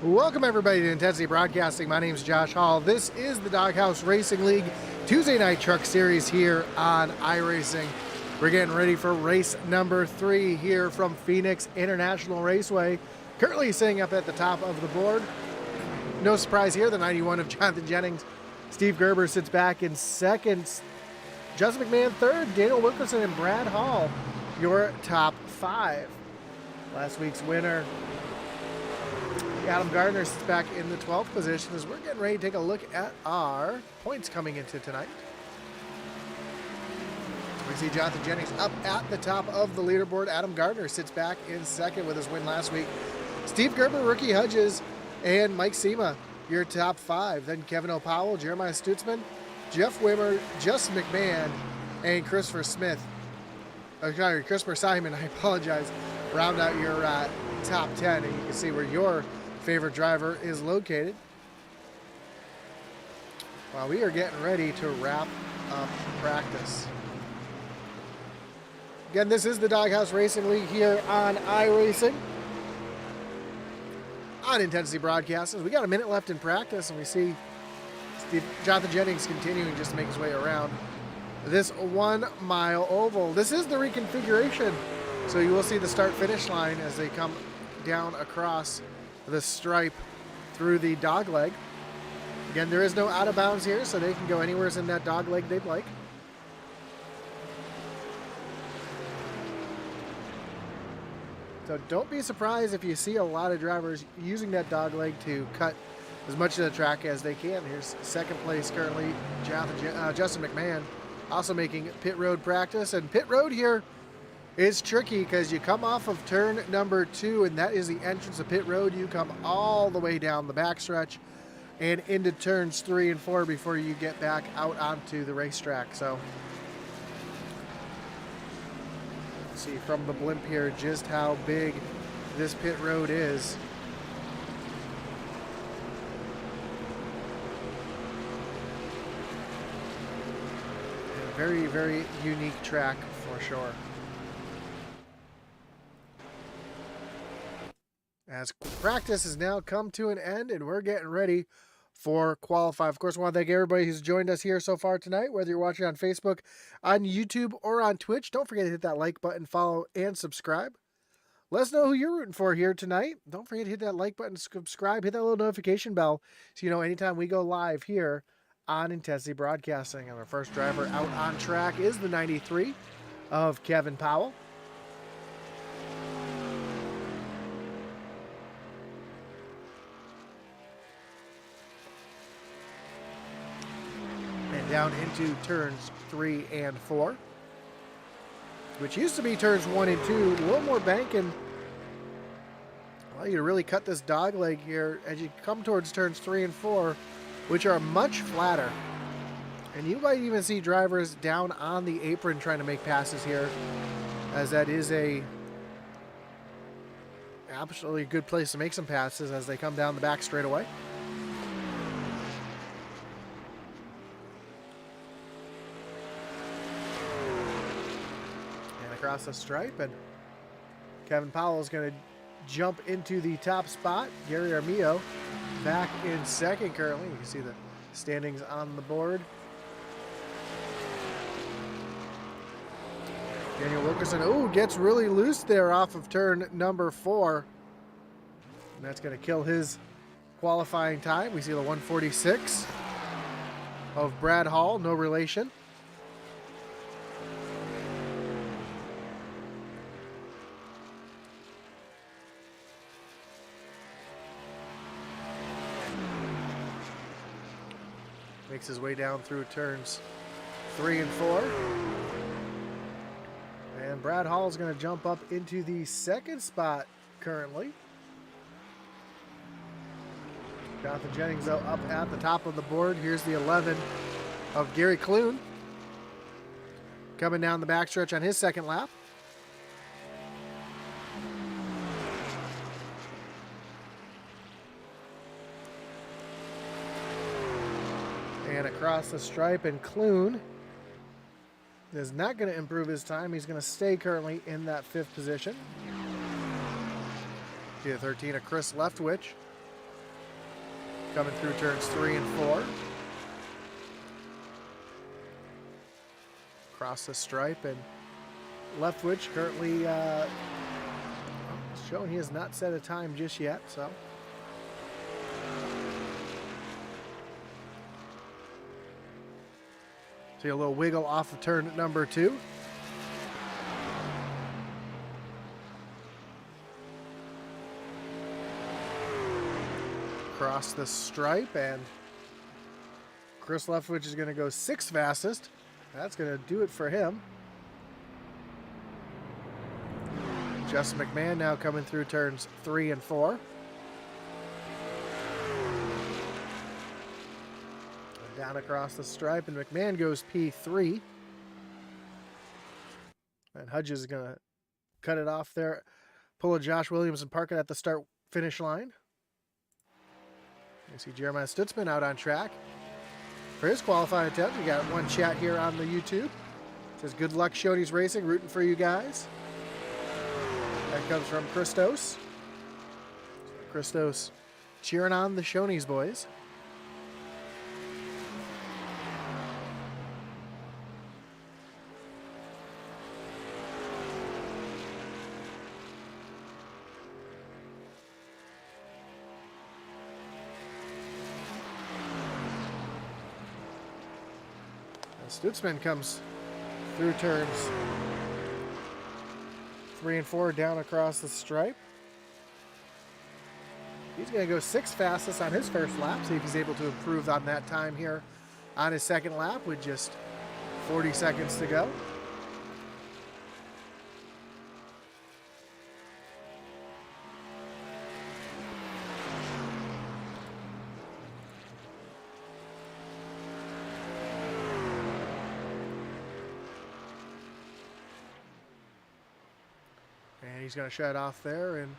Welcome everybody to Intensity Broadcasting. My name is Josh Hall. This is the Doghouse Racing League Tuesday Night Truck Series here on iRacing. We're getting ready for race number 3 here from Phoenix International Raceway. Currently sitting up at the top of the board. No surprise here, the 91 of Jonathan Jennings. Steve Gerber sits back in second. Justin McMahon third. Daniel Wilkerson and Brad Hall, your top 5. Last week's winner, Adam Gardner, sits back in the 12th position as we're getting ready to take a look at our points coming into tonight. We see Jonathan Jennings up at the top of the leaderboard. Adam Gardner sits back in second with his win last week. Steve Gerber, Ricky Hudges, and Mike Sema, your top 5. Then Kevin O'Powell, Jeremiah Stutzman, Jeff Wimmer, Justin McMahon, and Christopher Simon, I apologize, round out your top 10, and you can see where your favorite driver is located. While we are getting ready to wrap up practice. Again, this is the Doghouse Racing League here on iRacing. On Intensity Broadcasting. We got a minute left in practice, and we see Jonathan Jennings continuing just to make his way around this 1 mile oval. This is the reconfiguration, so you will see the start-finish line as they come down across the stripe through the dog leg. Again, there is no out of bounds here, so they can go anywhere in that dog leg they'd like. So don't be surprised if you see a lot of drivers using that dog leg to cut as much of the track as they can. Here's second place currently, Justin McMahon, also making pit road practice. And pit road here is tricky because you come off of turn number 2, and that is the entrance of pit road. You come all the way down the backstretch and into turns 3 and 4 before you get back out onto the racetrack. So see from the blimp here just how big this pit road is. And a very, very unique track for sure. As practice has now come to an end and we're getting ready for qualify. Of course, I want to thank everybody who's joined us here so far tonight, whether you're watching on Facebook, on YouTube, or on Twitch. Don't forget to hit that like button, follow, and subscribe. Let us know who you're rooting for here tonight. Don't forget to hit that like button, subscribe, hit that little notification bell so you know anytime we go live here on Intensity Broadcasting. And our first driver out on track is the 93 of Kevin Powell. Down into turns 3 and 4, which used to be turns 1 and 2. A little more banking. Well, you really cut this dog leg here as you come towards turns 3 and 4, which are much flatter. And you might even see drivers down on the apron trying to make passes here, as that is a absolutely good place to make some passes as they come down the back straightaway. Across the stripe, and Kevin Powell is going to jump into the top spot. Gary Armillo back in second currently. You can see the standings on the board. Daniel Wilkerson, gets really loose there off of turn number 4. And that's going to kill his qualifying time. We see the 146 of Brad Hall, no relation. Makes his way down through turns 3 and 4. And Brad Hall is going to jump up into the second spot currently. Jonathan Jennings, though, up at the top of the board. Here's the 11 of Gary Clune, coming down the backstretch on his second lap. And across the stripe, and Clune is not going to improve his time. He's going to stay currently in that 5th position. The 13 of Chris Leftwich. coming through turns 3 and 4. Across the stripe, and Leftwich currently showing he has not set a time just yet, so. See a little wiggle off of turn number 2. Across the stripe, and Chris Leftwich is going to go 6th fastest. That's going to do it for him. Justin McMahon now coming through turns 3 and 4. Down across the stripe, and McMahon goes P3. And Hudges is going to cut it off there. Pull a Josh Williams and park it at the start-finish line. You see Jeremiah Stutzman out on track for his qualifying attempt. We got one chat here on the YouTube. It says, good luck, Shoney's Racing. Rooting for you guys. That comes from Christos. Christos cheering on the Shoney's boys. Stutzman comes through turns 3 and 4 down across the stripe. He's going to go 6th fastest on his first lap. See if he's able to improve on that time here on his second lap with just 40 seconds to go. And he's going to shut off there, and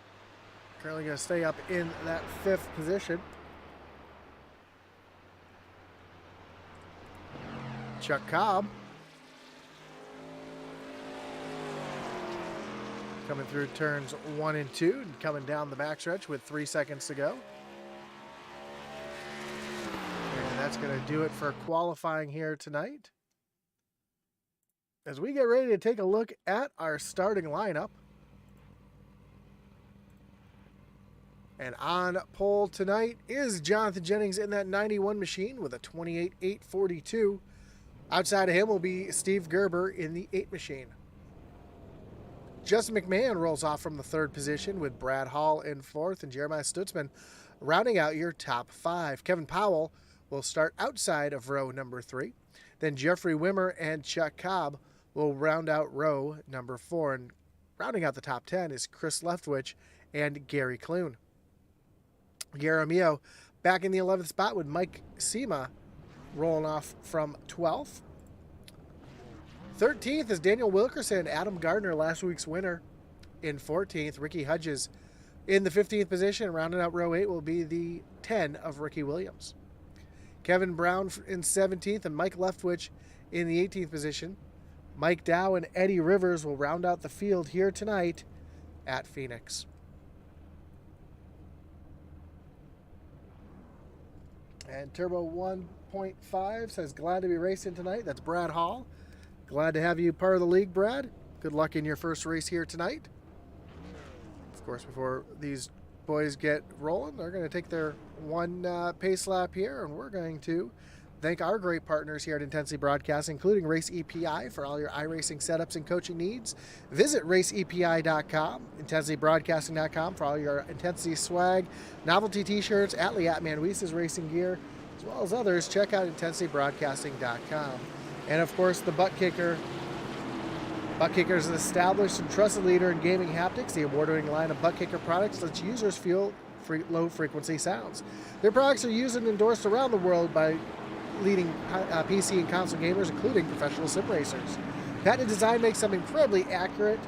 currently going to stay up in that 5th position. Chuck Cobb coming through turns 1 and 2 and coming down the backstretch with 3 seconds to go. And that's going to do it for qualifying here tonight. As we get ready to take a look at our starting lineup. And on pole tonight is Jonathan Jennings in that 91 machine with a 28.842. Outside of him will be Steve Gerber in the 8 machine. Justin McMahon rolls off from the 3rd position with Brad Hall in 4th and Jeremiah Stutzman rounding out your top 5. Kevin Powell will start outside of row number 3. Then Jeffrey Wimmer and Chuck Cobb will round out row number 4. And rounding out the top 10 is Chris Leftwich and Gary Clune. Garamio back in the 11th spot with Mike Sema rolling off from 12th. 13th is Daniel Wilkerson, Adam Gardner, last week's winner, in 14th. Ricky Hudges in the 15th position. Rounding out row 8 will be the 10 of Ricky Williams. Kevin Brown in 17th and Mike Leftwich in the 18th position. Mike Dow and Eddie Rivers will round out the field here tonight at Phoenix. And Turbo 1.5 says, glad to be racing tonight. That's Brad Hall. Glad to have you part of the league, Brad. Good luck in your first race here tonight. Of course, before these boys get rolling, they're going to take their one pace lap here, and we're going to thank our great partners here at Intensity Broadcasting, including Race EPI for all your iRacing setups and coaching needs. Visit raceepi.com, intensitybroadcasting.com for all your Intensity swag, novelty t-shirts, Atlee Atman Weiss's racing gear, as well as others. Check out intensitybroadcasting.com. And of course, the Butt Kicker. Butt Kicker is an established and trusted leader in gaming haptics. The award-winning line of Butt Kicker products lets users feel low-frequency sounds. Their products are used and endorsed around the world by leading PC and console gamers, including professional sim racers. Patented design makes them incredibly accurate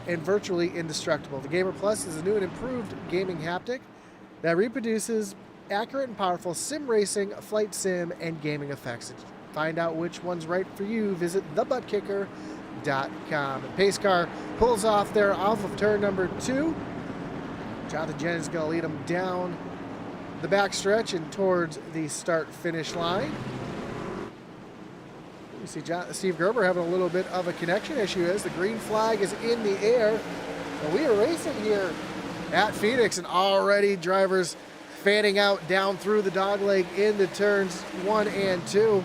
and virtually indestructible. The Gamer Plus is a new and improved gaming haptic that reproduces accurate and powerful sim racing, flight sim, and gaming effects. To find out which one's right for you, visit thebuttkicker.com. And pace car pulls off there off of turn number 2. Jonathan Jennings is going to lead him down the back stretch and towards the start-finish line. You see Steve Gerber having a little bit of a connection issue as the green flag is in the air. And we are racing here at Phoenix, and already drivers fanning out down through the dog leg into turns 1 and 2.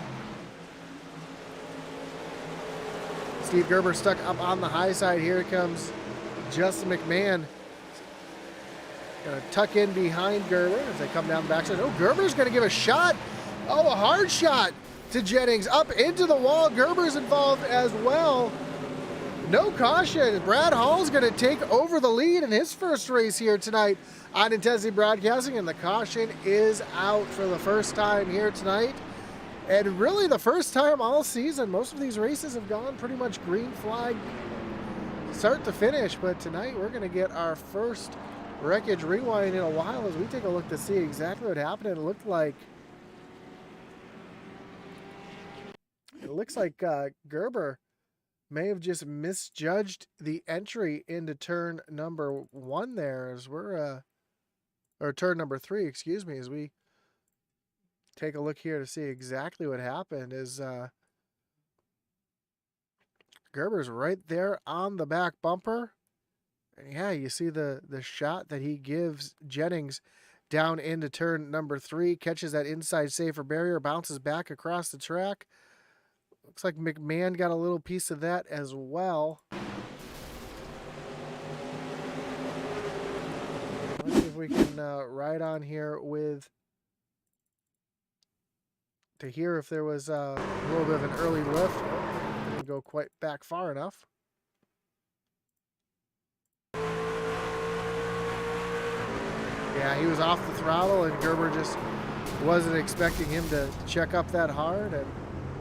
Steve Gerber stuck up on the high side. Here comes Justin McMahon. Gonna tuck in behind Gerber as they come down the backside. Oh, Gerber's gonna give a shot. Oh, a hard shot to Jennings up into the wall. Gerber's involved as well. No caution. Brad Hall's gonna take over the lead in his first race here tonight on Intensity Broadcasting, and the caution is out for the first time here tonight. And really the first time all season. Most of these races have gone pretty much green flag start to finish, but tonight we're gonna get our first wreckage rewind in a while as we take a look to see exactly what happened. It looks like Gerber may have just misjudged the entry into turn number 1 there as we're or turn number 3, excuse me, as we take a look here to see exactly what happened. Is Gerber's right there on the back bumper. And yeah, you see the shot that he gives Jennings down into turn number 3, catches that inside safer barrier, bounces back across the track. Looks like McMahon got a little piece of that as well. Let's see if we can ride on here with to hear if there was a little bit of an early lift. Oh, didn't go quite back far enough. Yeah, he was off the throttle, and Gerber just wasn't expecting him to check up that hard. And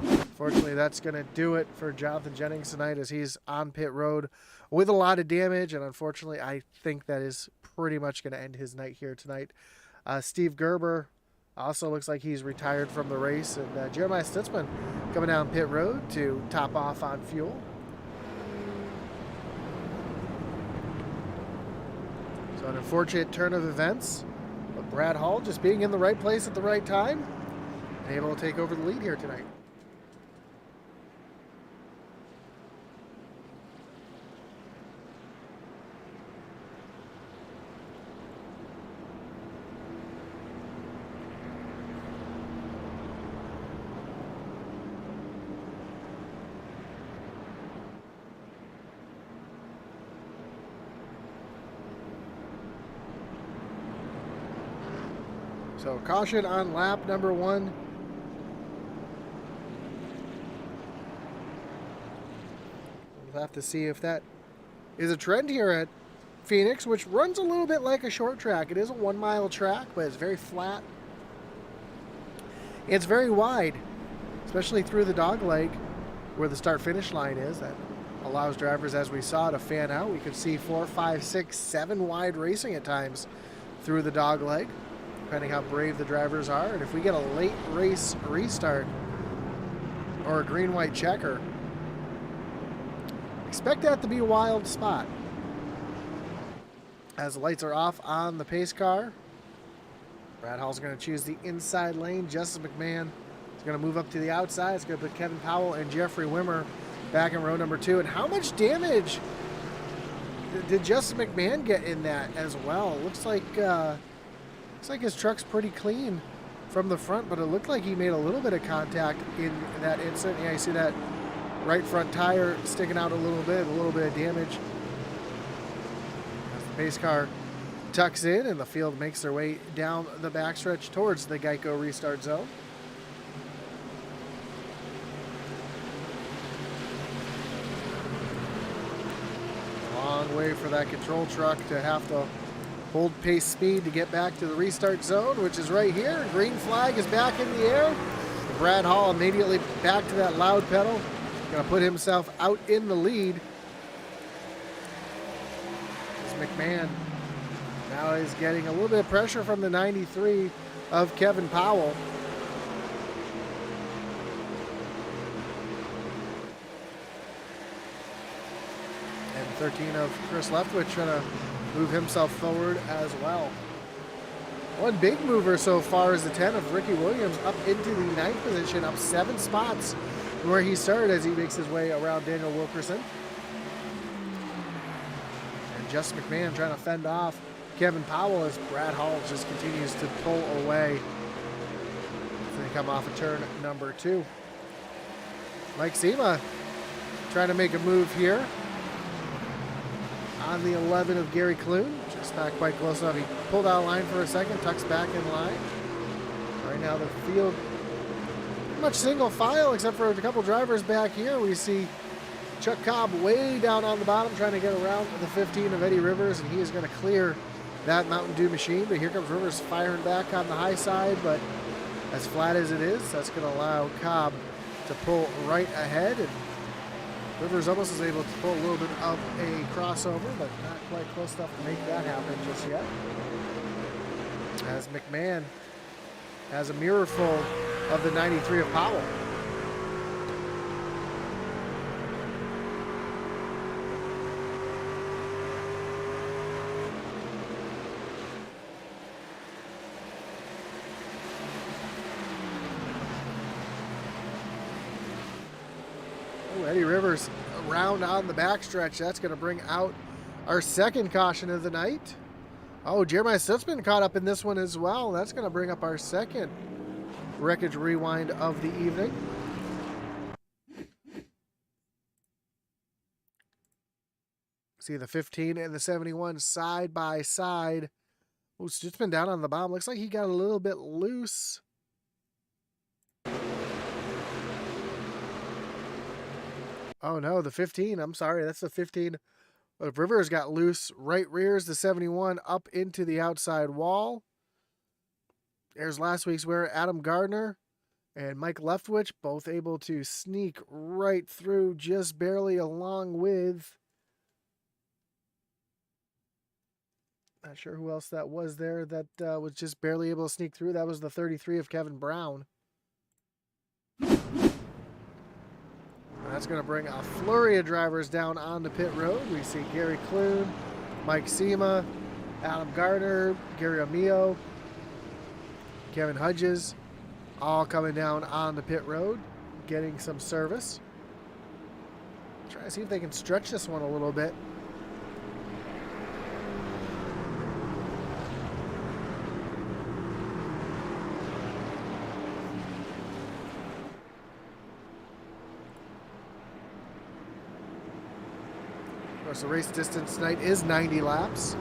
unfortunately, that's going to do it for Jonathan Jennings tonight as he's on pit road with a lot of damage. And unfortunately, I think that is pretty much going to end his night here tonight. Steve Gerber also looks like he's retired from the race. And Jeremiah Stutzman coming down pit road to top off on fuel. So an unfortunate turn of events, but Brad Hall just being in the right place at the right time and able to take over the lead here tonight. So caution on lap number 1. We'll have to see if that is a trend here at Phoenix, which runs a little bit like a short track. It is a 1 mile track, but it's very flat. It's very wide, especially through the dog leg where the start finish line is. That allows drivers, as we saw, to fan out. We could see 4, 5, 6, 7 wide racing at times through the dog leg, depending how brave the drivers are. And if we get a late race restart or a green-white checker, expect that to be a wild spot. As the lights are off on the pace car, Brad Hall's going to choose the inside lane. Justin McMahon is going to move up to the outside. It's going to put Kevin Powell and Jeffrey Wimmer back in row number 2. And how much damage did Justin McMahon get in that as well? Looks like his truck's pretty clean from the front, but it looked like he made a little bit of contact in that instant. Yeah, you see that right front tire sticking out a little bit of damage. As the pace car tucks in and the field makes their way down the backstretch towards the Geico restart zone. Long way for that control truck to have to hold pace speed to get back to the restart zone, which is right here. Green flag is back in the air. Brad Hall immediately back to that loud pedal. Going to put himself out in the lead. As McMahon now is getting a little bit of pressure from the 93 of Kevin Powell. And 13 of Chris Leftwich trying to move himself forward as well. One big mover so far is the 10 of Ricky Williams up into the 9th position, up 7 spots from where he started as he makes his way around Daniel Wilkerson. And Justin McMahon trying to fend off Kevin Powell as Brad Hall just continues to pull away. They come off of turn number 2. Mike Sema trying to make a move here on the 11 of Gary Clune. Just not quite close enough. He pulled out of line for a second, tucks back in line. Right now the field pretty much single file except for a couple drivers back here. We see Chuck Cobb way down on the bottom trying to get around the 15 of Eddie Rivers, and he is going to clear that Mountain Dew machine. But here comes Rivers firing back on the high side, but as flat as it is, that's going to allow Cobb to pull right ahead. And Rivers almost is able to pull a little bit of a crossover, but not quite close enough to make that happen just yet. As McMahon has a mirror full of the 93 of Powell. Eddie Rivers around on the backstretch. That's going to bring out our second caution of the night. Oh, Jeremiah Stutzman caught up in this one as well. That's going to bring up our second wreckage rewind of the evening. See the 15 and the 71 side by side. Oh, Stutzman down on the bottom. Looks like he got a little bit loose. Oh no, the 15. I'm sorry, that's the 15. But Rivers got loose. Right rears the 71 up into the outside wall. There's last week's winner, Adam Gardner and Mike Leftwich, both able to sneak right through just barely, along with, not sure who else that was there that was just barely able to sneak through. That was the 33 of Kevin Brown. That's going to bring a flurry of drivers down onto pit road. We see Gary Clune, Mike Sema, Adam Gardner, Gary Amio, Kevin Hudges, all coming down onto pit road, getting some service. Try to see if they can stretch this one a little bit. The race distance tonight is 90 laps.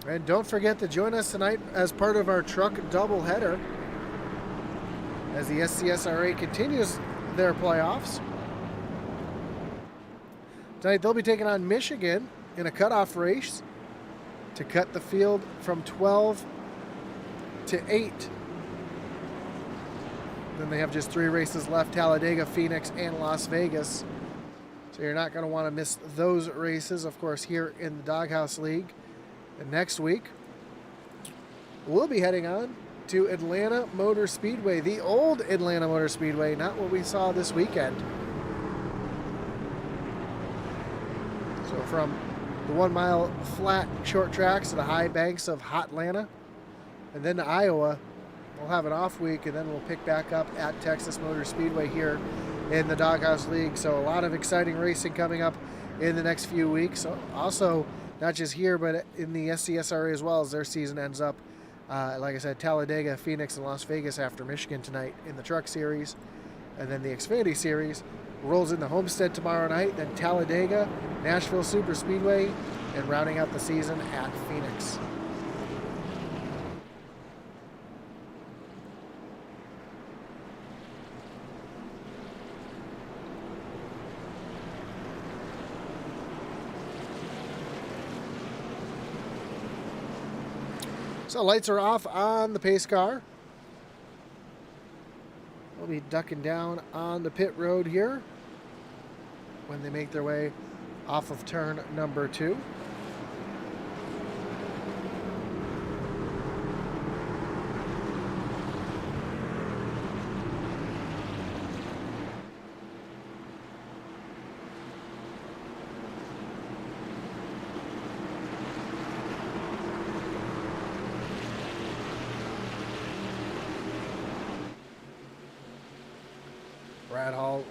And don't forget to join us tonight as part of our truck doubleheader as the SCSRA continues their playoffs. Tonight they'll be taking on Michigan in a cutoff race to cut the field from 12 to 8. Then they have just 3 races left: Talladega, Phoenix, and Las Vegas. So you're not going to want to miss those races, of course, here in the Doghouse League. And next week, we'll be heading on to Atlanta Motor Speedway, the old Atlanta Motor Speedway, not what we saw this weekend. So from the 1 mile flat short tracks to the high banks of Hotlanta, and then to Iowa. We'll have an off week, and then we'll pick back up at Texas Motor Speedway here in the Doghouse League. So a lot of exciting racing coming up in the next few weeks. Also, not just here, but in the SCSRA as well, as their season ends up. Like I said, Talladega, Phoenix, and Las Vegas after Michigan tonight in the Truck Series. And then the Xfinity Series rolls into Homestead tomorrow night, then Talladega, Nashville Super Speedway, and rounding out the season at Phoenix. So lights are off on the pace car. They'll be ducking down on the pit road here when they make their way off of turn number 2.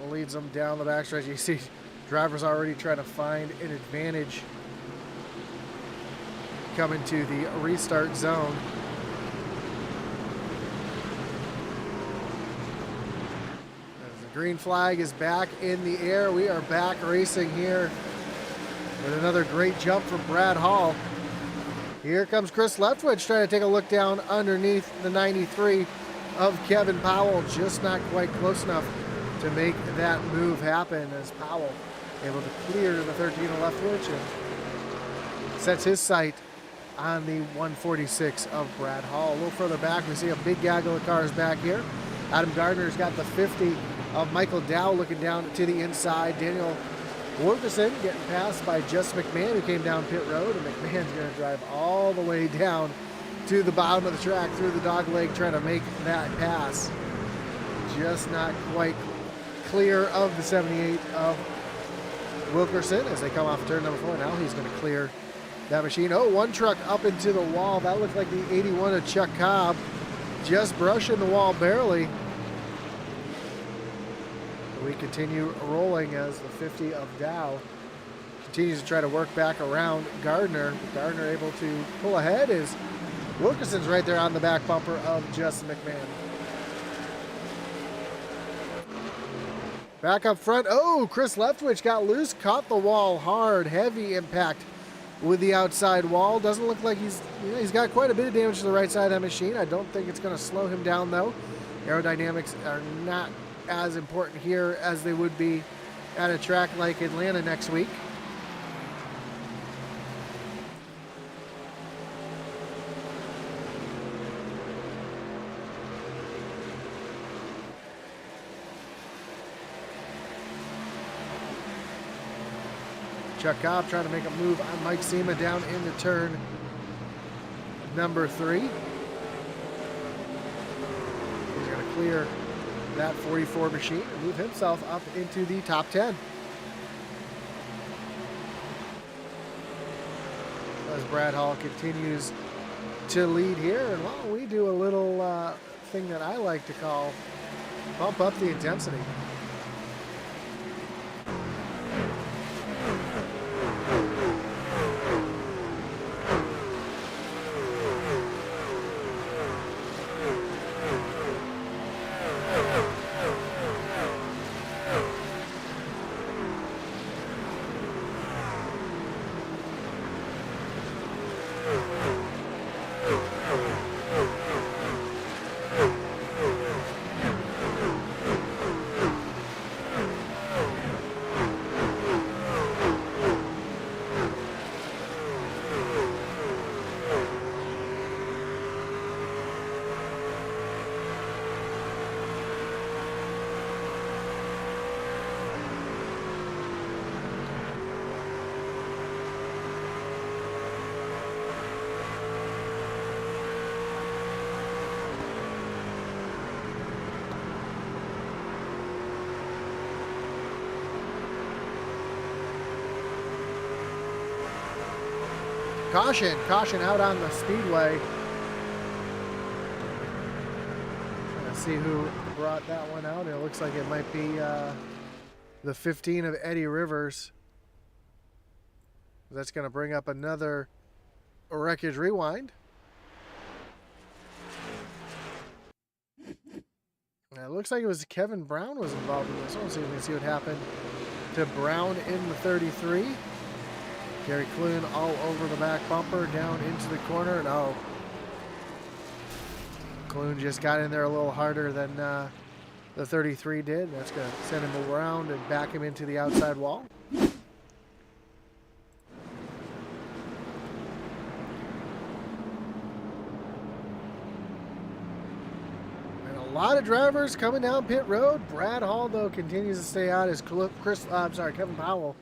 Hall leads them down the backstretch. You see drivers already trying to find an advantage coming to the restart zone. As the green flag is back in the air, we are back racing here with another great jump from Brad Hall. Here comes Chris Leftwich trying to take a look down underneath the 93 of Kevin Powell, just not quite close enough to make that move happen, as Powell able to clear to the 13 of Leftwich and sets his sight on the 146 of Brad Hall. A little further back, we see a big gaggle of cars back here. Adam Gardner's got the 50 of Michael Dow looking down to the inside. Daniel Wilkerson getting passed by Just McMahon, who came down pit road, and McMahon's going to drive all the way down to the bottom of the track through the dog leg trying to make that pass. Just not quite clear of the 78 of Wilkerson as they come off turn number 4. Now he's going to clear that machine. Oh, one truck up into the wall. That looked like the 81 of Chuck Cobb, just brushing the wall barely. We continue rolling as the 50 of Dow continues to try to work back around Gardner. Gardner able to pull ahead as Wilkerson's right there on the back bumper of Justin McMahon. Back up front. Oh, Chris Leftwich got loose, caught the wall hard, heavy impact with the outside wall. Doesn't look like he's got quite a bit of damage to the right side of that machine. I don't think it's going to slow him down though. Aerodynamics are not as important here as they would be at a track like Atlanta next week. Chuck Cobb trying to make a move on Mike Sema down into turn number 3. He's going to clear that 44 machine and move himself up into the top 10. As Brad Hall continues to lead here, and while we do a little thing that I like to call bump up the intensity. Caution out on the speedway. Let's see who brought that one out. It looks like it might be the 15 of Eddie Rivers. That's going to bring up another wreckage rewind. It looks like it was Kevin Brown was involved in this one. So we can see what happened to Brown in the 33. Gary Clune all over the back bumper, down into the corner, and oh, Clune just got in there a little harder than the 33 did. That's going to send him around and back him into the outside wall. And a lot of drivers coming down pit road. Brad Hall, though, continues to stay out as Kevin Powell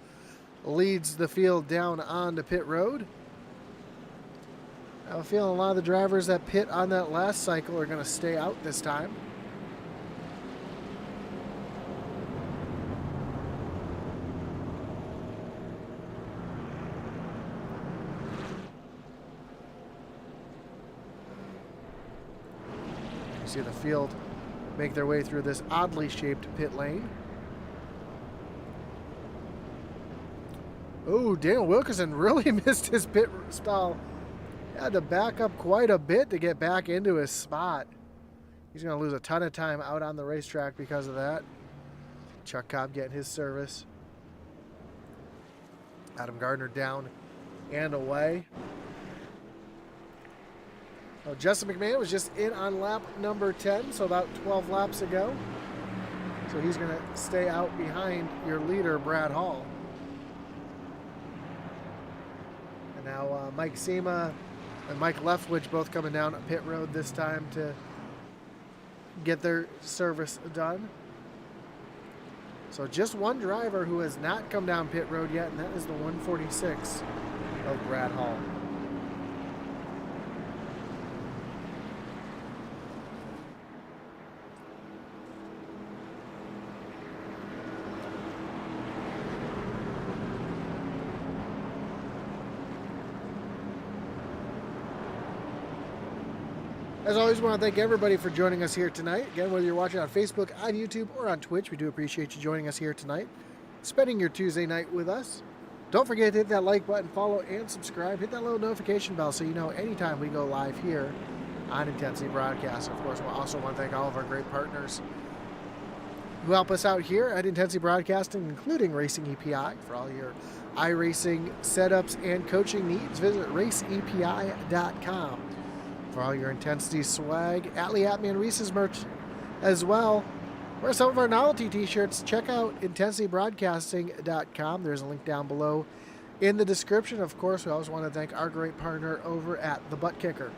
leads the field down onto pit road. I have a feeling a lot of the drivers that pit on that last cycle are going to stay out this time. You see the field make their way through this oddly shaped pit lane. Oh, Daniel Wilkerson really missed his pit stall. Had to back up quite a bit to get back into his spot. He's going to lose a ton of time out on the racetrack because of that. Chuck Cobb getting his service. Adam Gardner down and away. Oh, Justin McMahon was just in on lap number 10, so about 12 laps ago. So he's going to stay out behind your leader, Brad Hall. And now Mike Sema and Mike Leftwich both coming down pit road this time to get their service done. So just one driver who has not come down pit road yet, and that is the 146 of Brad Hall. As always, I want to thank everybody for joining us here tonight. Again, whether you're watching on Facebook, on YouTube, or on Twitch, we do appreciate you joining us here tonight, spending your Tuesday night with us. Don't forget to hit that like button, follow, and subscribe. Hit that little notification bell so you know anytime we go live here on Intensity Broadcast. Of course, we also want to thank all of our great partners who help us out here at Intensity Broadcasting, including Racing EPI. For all your iRacing setups and coaching needs, visit raceepi.com. For all your Intensity swag, Atlee Atman Reese's merch as well. Or some of our novelty t-shirts, check out intensitybroadcasting.com. There's a link down below in the description. Of course, we always want to thank our great partner over at The Butt Kicker.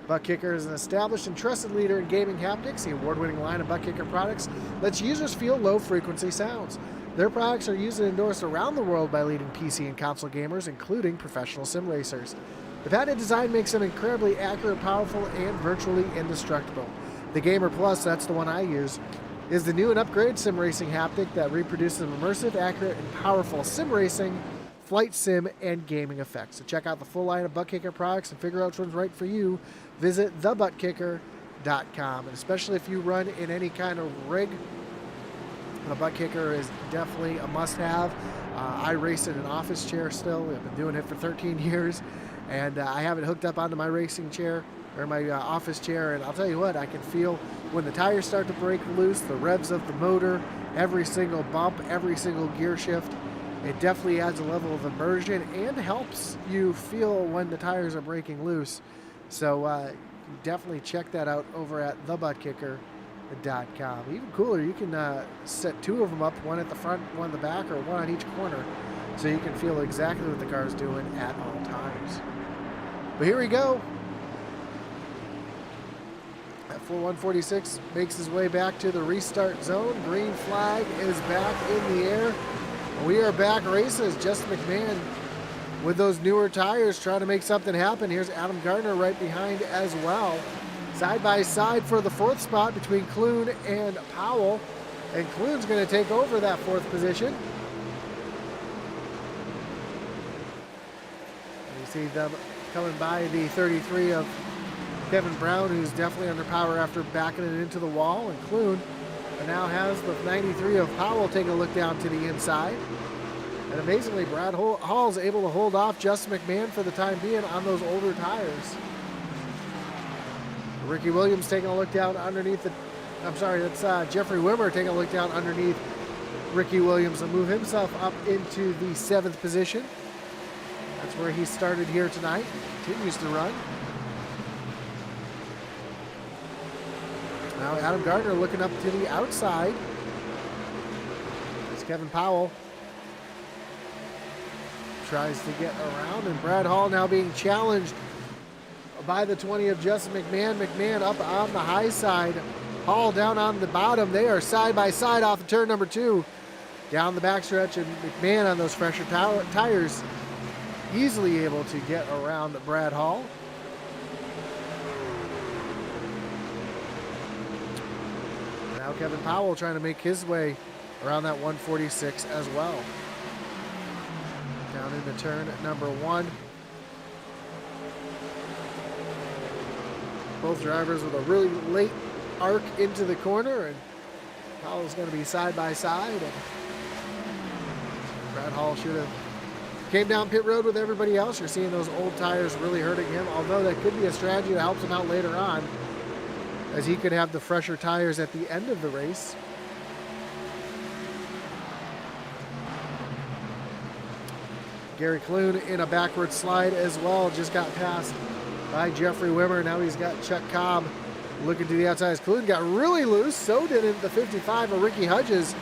Butt Kicker is an established and trusted leader in gaming haptics. The award-winning line of Butt Kicker products lets users feel low-frequency sounds. Their products are used and endorsed around the world by leading PC and console gamers, including professional sim racers. The patented design makes them incredibly accurate, powerful, and virtually indestructible. The Gamer Plus, that's the one I use, is the new and upgraded sim racing haptic that reproduces immersive, accurate, and powerful sim racing, flight sim, and gaming effects. So check out the full line of Butt Kicker products and figure out which one's right for you. Visit thebuttkicker.com. And especially if you run in any kind of rig, the Butt Kicker is definitely a must-have. I race in an office chair still. I've been doing it for 13 years. And I have it hooked up onto my racing chair, or my office chair, and I'll tell you what, I can feel when the tires start to break loose, the revs of the motor, every single bump, every single gear shift. It definitely adds a level of immersion and helps you feel when the tires are breaking loose. So definitely check that out over at thebuttkicker.com. Even cooler, you can set two of them up, one at the front, one at the back, or one on each corner, so you can feel exactly what the car is doing at all times. But here we go. That 146 makes his way back to the restart zone. Green flag is back in the air. We are back racing as Justin McMahon with those newer tires trying to make something happen. Here's Adam Gardner right behind as well. Side by side for the fourth spot between Clune and Powell. And Clune's going to take over that fourth position. And you see them coming by the 33 of Kevin Brown, who's definitely under power after backing it into the wall. And Clune now has the 93 of Powell taking a look down to the inside. And amazingly, Brad Hall's able to hold off Justin McMahon for the time being on those older tires. Ricky Williams taking a look down underneath the... I'm sorry, that's Jeffrey Wimmer taking a look down underneath Ricky Williams and move himself up into the 7th position. That's where he started here tonight. Continues to run. Now Adam Gardner looking up to the outside. As Kevin Powell tries to get around, and Brad Hall now being challenged by the 20 of Justin McMahon. McMahon up on the high side. Hall down on the bottom. They are side by side off of turn number 2. Down the backstretch, and McMahon on those fresher tires easily able to get around Brad Hall. Now Kevin Powell trying to make his way around that 146 as well. Down into turn number 1. Both drivers with a really late arc into the corner, and Powell's going to be side by side. And Brad Hall should have Came down pit road with everybody else. You're seeing those old tires really hurting him, although that could be a strategy that helps him out later on, as he could have the fresher tires at the end of the race. Gary Clune in a backward slide as well, just got passed by Jeffrey Wimmer. Now he's got Chuck Cobb looking to the outside. Clune got really loose, so did the 55 of Ricky Hudges.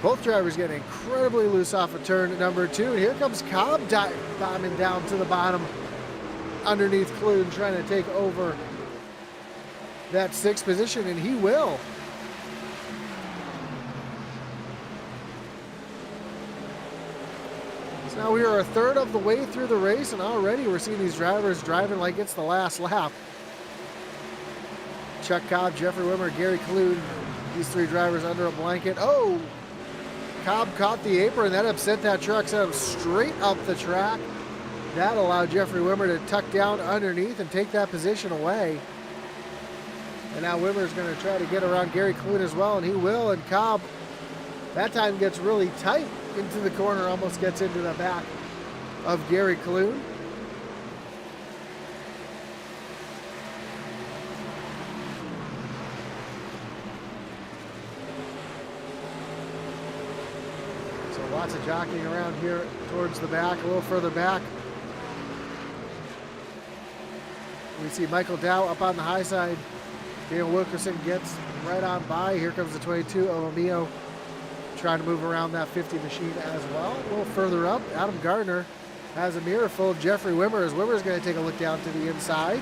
Both drivers getting incredibly loose off of turn number 2. And here comes Cobb bombing down to the bottom underneath Clune, trying to take over that 6th position, and he will. So now we are a third of the way through the race, and already we're seeing these drivers driving like it's the last lap. Chuck Cobb, Jeffrey Wimmer, Gary Clune, these 3 drivers under a blanket. Oh! Cobb caught the apron. That upset that truck, sent him straight up the track. That allowed Jeffrey Wimmer to tuck down underneath and take that position away. And now Wimmer's going to try to get around Gary Clune as well, and he will. And Cobb, that time, gets really tight into the corner, almost gets into the back of Gary Clune. Lots of jockeying around here towards the back, a little further back. We see Michael Dow up on the high side. Daniel Wilkerson gets right on by. Here comes the 22 of Amio, trying to move around that 50 machine as well. A little further up, Adam Gardner has a mirror full of Jeffrey Wimmer, as Wimmer's going to take a look down to the inside.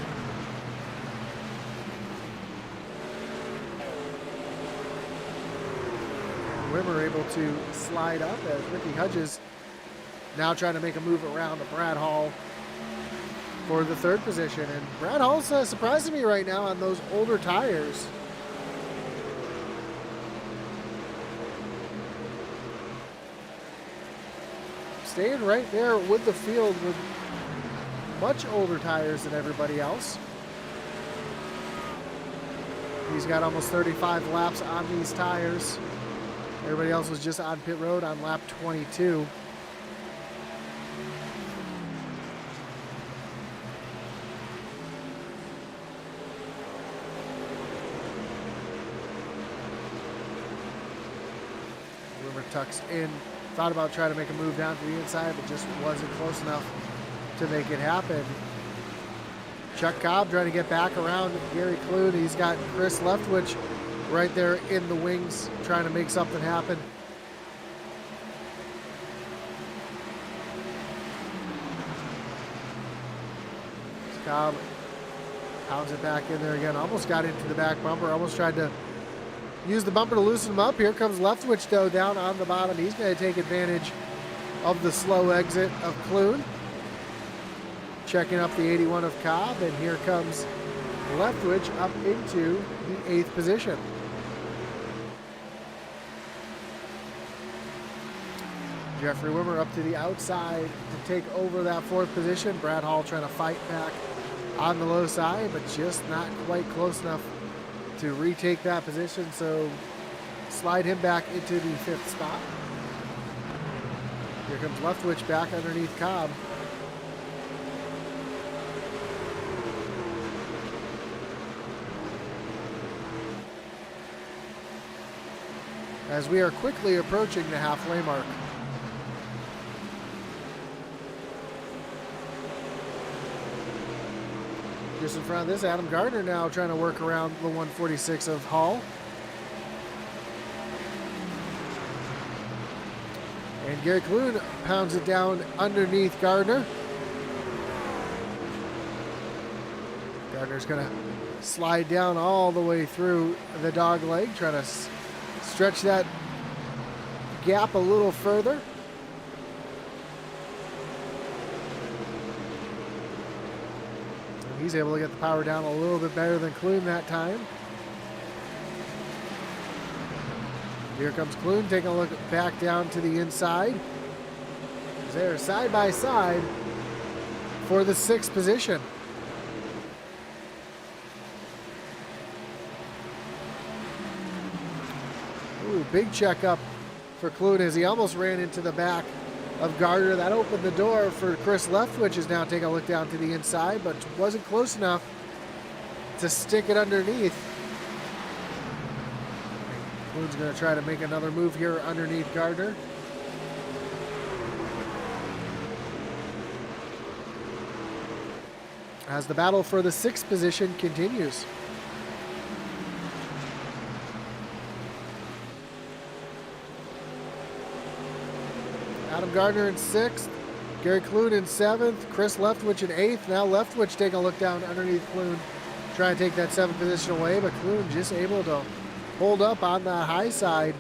Wimmer able to slide up as Ricky Hudges now trying to make a move around to Brad Hall for the 3rd position. And Brad Hall's surprising me right now on those older tires. Staying right there with the field with much older tires than everybody else. He's got almost 35 laps on these tires. Everybody else was just on pit road on lap 22. Wimmer tucks in, thought about trying to make a move down to the inside, but just wasn't close enough to make it happen. Chuck Cobb trying to get back around Gary Clune. He's got Chris Leftwich right there in the wings, trying to make something happen. Cobb pounds it back in there again. Almost got into the back bumper. Almost tried to use the bumper to loosen him up. Here comes Leftwich, though, down on the bottom. He's going to take advantage of the slow exit of Clune. Checking up the 81 of Cobb, and here comes Leftwich up into the 8th position. Jeffrey Wimmer up to the outside to take over that 4th position. Brad Hall trying to fight back on the low side, but just not quite close enough to retake that position, so slide him back into the 5th spot. Here comes Leftwich back underneath Cobb. As we are quickly approaching the halfway mark. Just in front of this, Adam Gardner now trying to work around the 146 of Hall. And Gary Clune pounds it down underneath Gardner. Gardner's going to slide down all the way through the dog leg, trying to stretch that gap a little further. He's able to get the power down a little bit better than Clune that time. Here comes Clune taking a look back down to the inside. They're side by side for the 6th position. Ooh, big checkup for Clune as he almost ran into the back of Gardner. That opened the door for Chris Leftwich is now taking a look down to the inside, but wasn't close enough to stick it underneath. Clune's going to try to make another move here underneath Gardner. As the battle for the 6th position continues. Adam Gardner in 6th, Gary Clune in 7th, Chris Leftwich in 8th. Now Leftwich taking a look down underneath Clune, trying to take that 7th position away, but Clune just able to hold up on the high side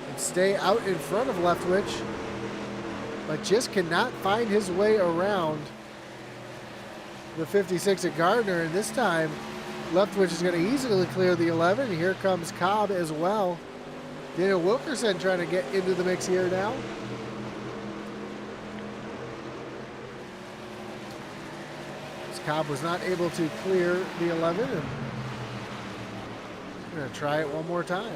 and stay out in front of Leftwich, but just cannot find his way around the 56 at Gardner, and this time Leftwich is going to easily clear the 11. Here comes Cobb as well. Daniel Wilkerson trying to get into the mix here now. Cobb was not able to clear the 11, and we're going to try it one more time.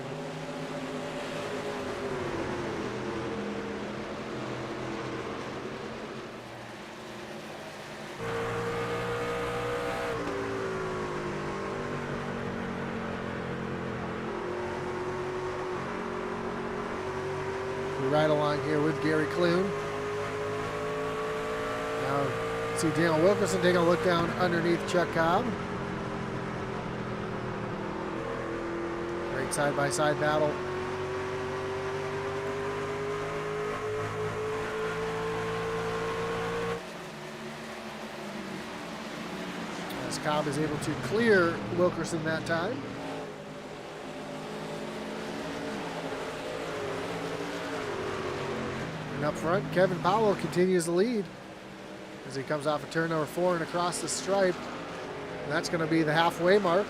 We ride along here with Gary Clune. Now, see Daniel Wilkerson taking a look down underneath Chuck Cobb. Great side-by-side battle. As Cobb is able to clear Wilkerson that time. And up front, Kevin Powell continues the lead as he comes off of turn number 4 and across the stripe. And that's going to be the halfway mark.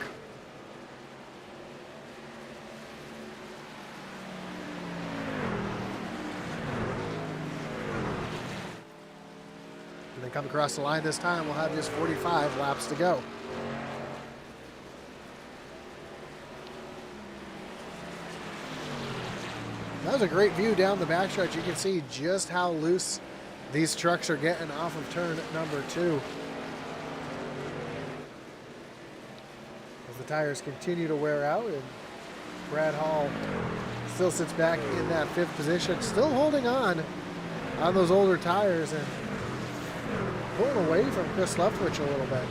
When they come across the line this time, we'll have just 45 laps to go. That was a great view down the backstretch. You can see just how loose these trucks are getting off of turn number 2. As the tires continue to wear out, and Brad Hall still sits back in that 5th position, still holding on those older tires and pulling away from Chris Leftwich a little bit.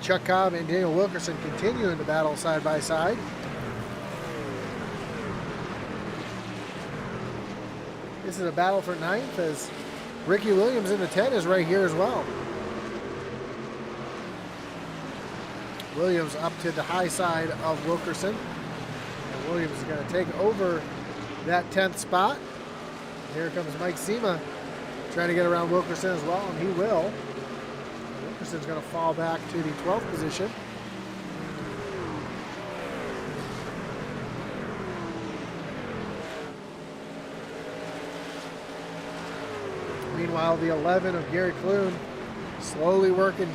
Chuck Cobb and Daniel Wilkerson continuing to battle side by side. This is a battle for 9th as Ricky Williams in the 10 is right here as well. Williams up to the high side of Wilkerson. And Williams is going to take over that 10th spot. Here comes Mike Sema trying to get around Wilkerson as well, and he will. Wilkerson's going to fall back to the 12th position. Meanwhile, the 11 of Gary Clune slowly working to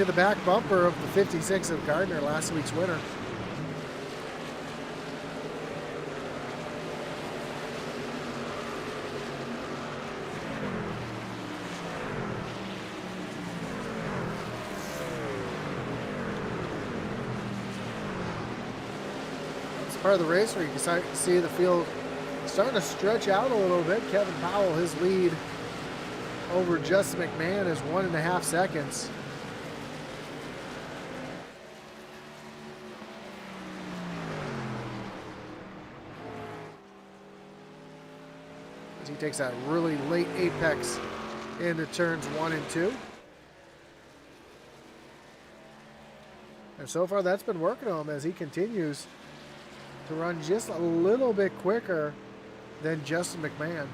the back bumper of the 56 of Gardner, last week's winner. Part of the race where you can see the field starting to stretch out a little bit. Kevin Powell, his lead over Justin McMahon is 1.5 seconds. As he takes that really late apex into turns 1 and 2. And so far that's been working on him as he continues to run just a little bit quicker than Justin McMahon.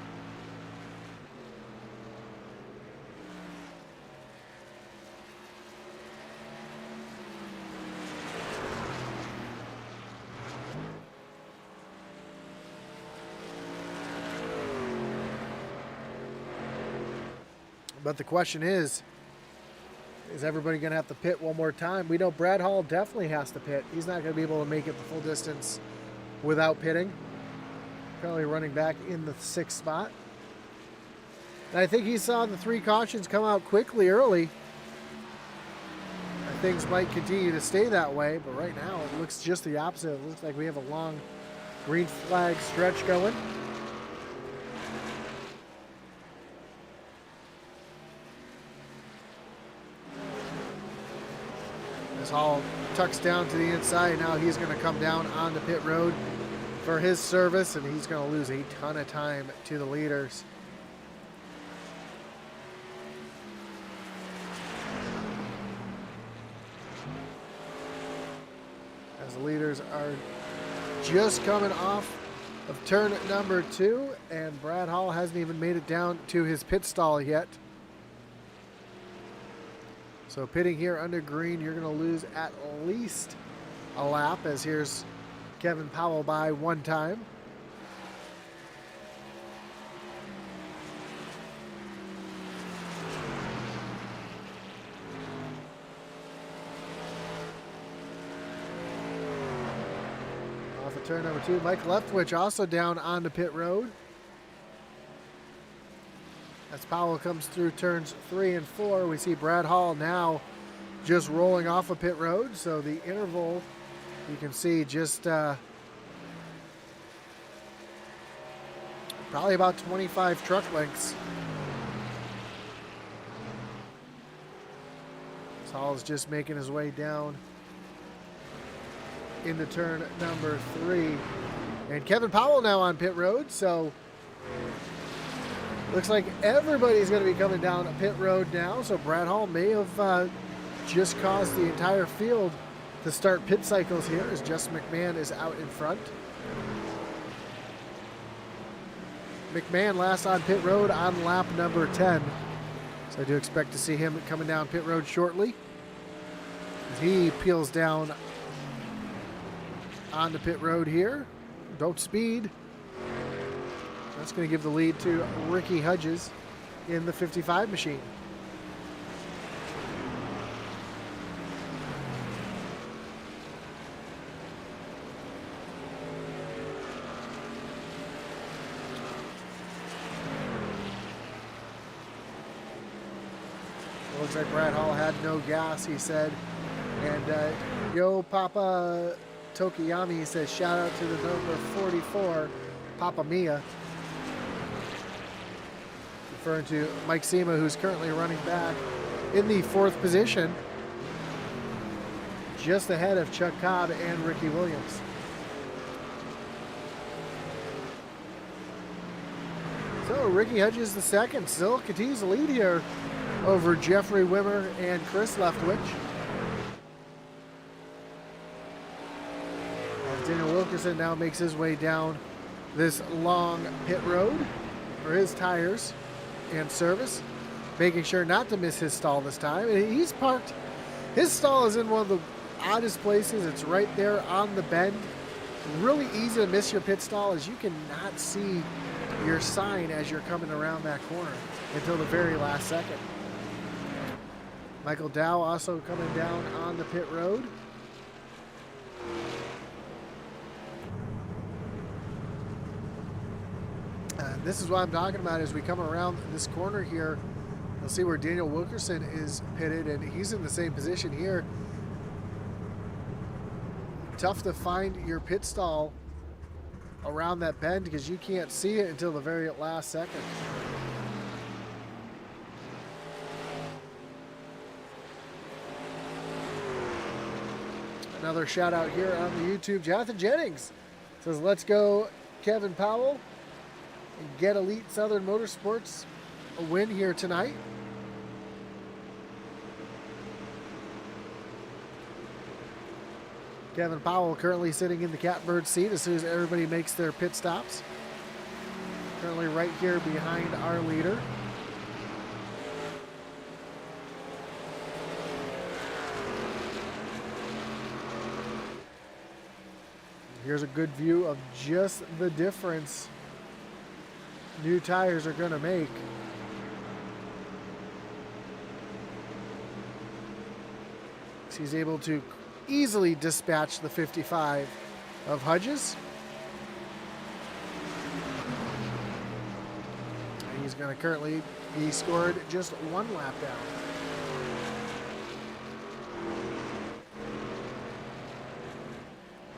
But the question is everybody going to have to pit one more time? We know Brad Hall definitely has to pit. He's not going to be able to make it the full distance without pitting. Currently running back in the 6th spot. And I think he saw the 3 cautions come out quickly early. Things might continue to stay that way, but right now it looks just the opposite. It looks like we have a long green flag stretch going. As Hall tucks down to the inside, now he's going to come down onto pit road for his service, and he's going to lose a ton of time to the leaders. As the leaders are just coming off of turn number 2, and Brad Hall hasn't even made it down to his pit stall yet. So pitting here under green, you're going to lose at least a lap, as here's Kevin Powell by 1 time. Off of turn number 2, Mike Leftwich also down onto pit road. As Powell comes through turns 3 and 4, we see Brad Hall now just rolling off of pit road. So the interval, you can see just probably about 25 truck lengths. So Hall is just making his way down into turn number 3. And Kevin Powell now on pit road, so looks like everybody's going to be coming down pit road now. So Brad Hall may have just caused the entire field to start pit cycles here, as Justin McMahon is out in front. McMahon last on pit road on lap number 10. So I do expect to see him coming down pit road shortly, as he peels down onto pit road here. Don't speed. That's going to give the lead to Ricky Hudges in the 55 machine. It looks like Brad Hall had no gas, he said. And Yo Papa Tokiyami says, shout out to the number 44, Papa Mia. Referring to Mike Sema, who's currently running back in the 4th position, just ahead of Chuck Cobb and Ricky Williams. So Ricky Hudges the second still continues to lead here over Jeffrey Wimmer and Chris Leftwich. As Daniel Wilkerson now makes his way down this long pit road for his tires and service, making sure not to miss his stall this time. And he's parked, his stall is in one of the oddest places. It's right there on the bend. Really easy to miss your pit stall, as you cannot see your sign as you're coming around that corner until the very last second. Michael Dow also coming down on the pit road. This is what I'm talking about. As we come around this corner here, you'll see where Daniel Wilkerson is pitted, and he's in the same position here. Tough to find your pit stall around that bend because you can't see it until the very last second. Another shout out here on the YouTube. Jonathan Jennings says, let's go Kevin Powell and get Elite Southern Motorsports a win here tonight. Kevin Powell currently sitting in the catbird seat as soon as everybody makes their pit stops. Currently right here behind our leader. Here's a good view of just the difference new tires are going to make. he's able to easily dispatch the 55 of Hudges. And he's going to currently, he scored just 1 lap down.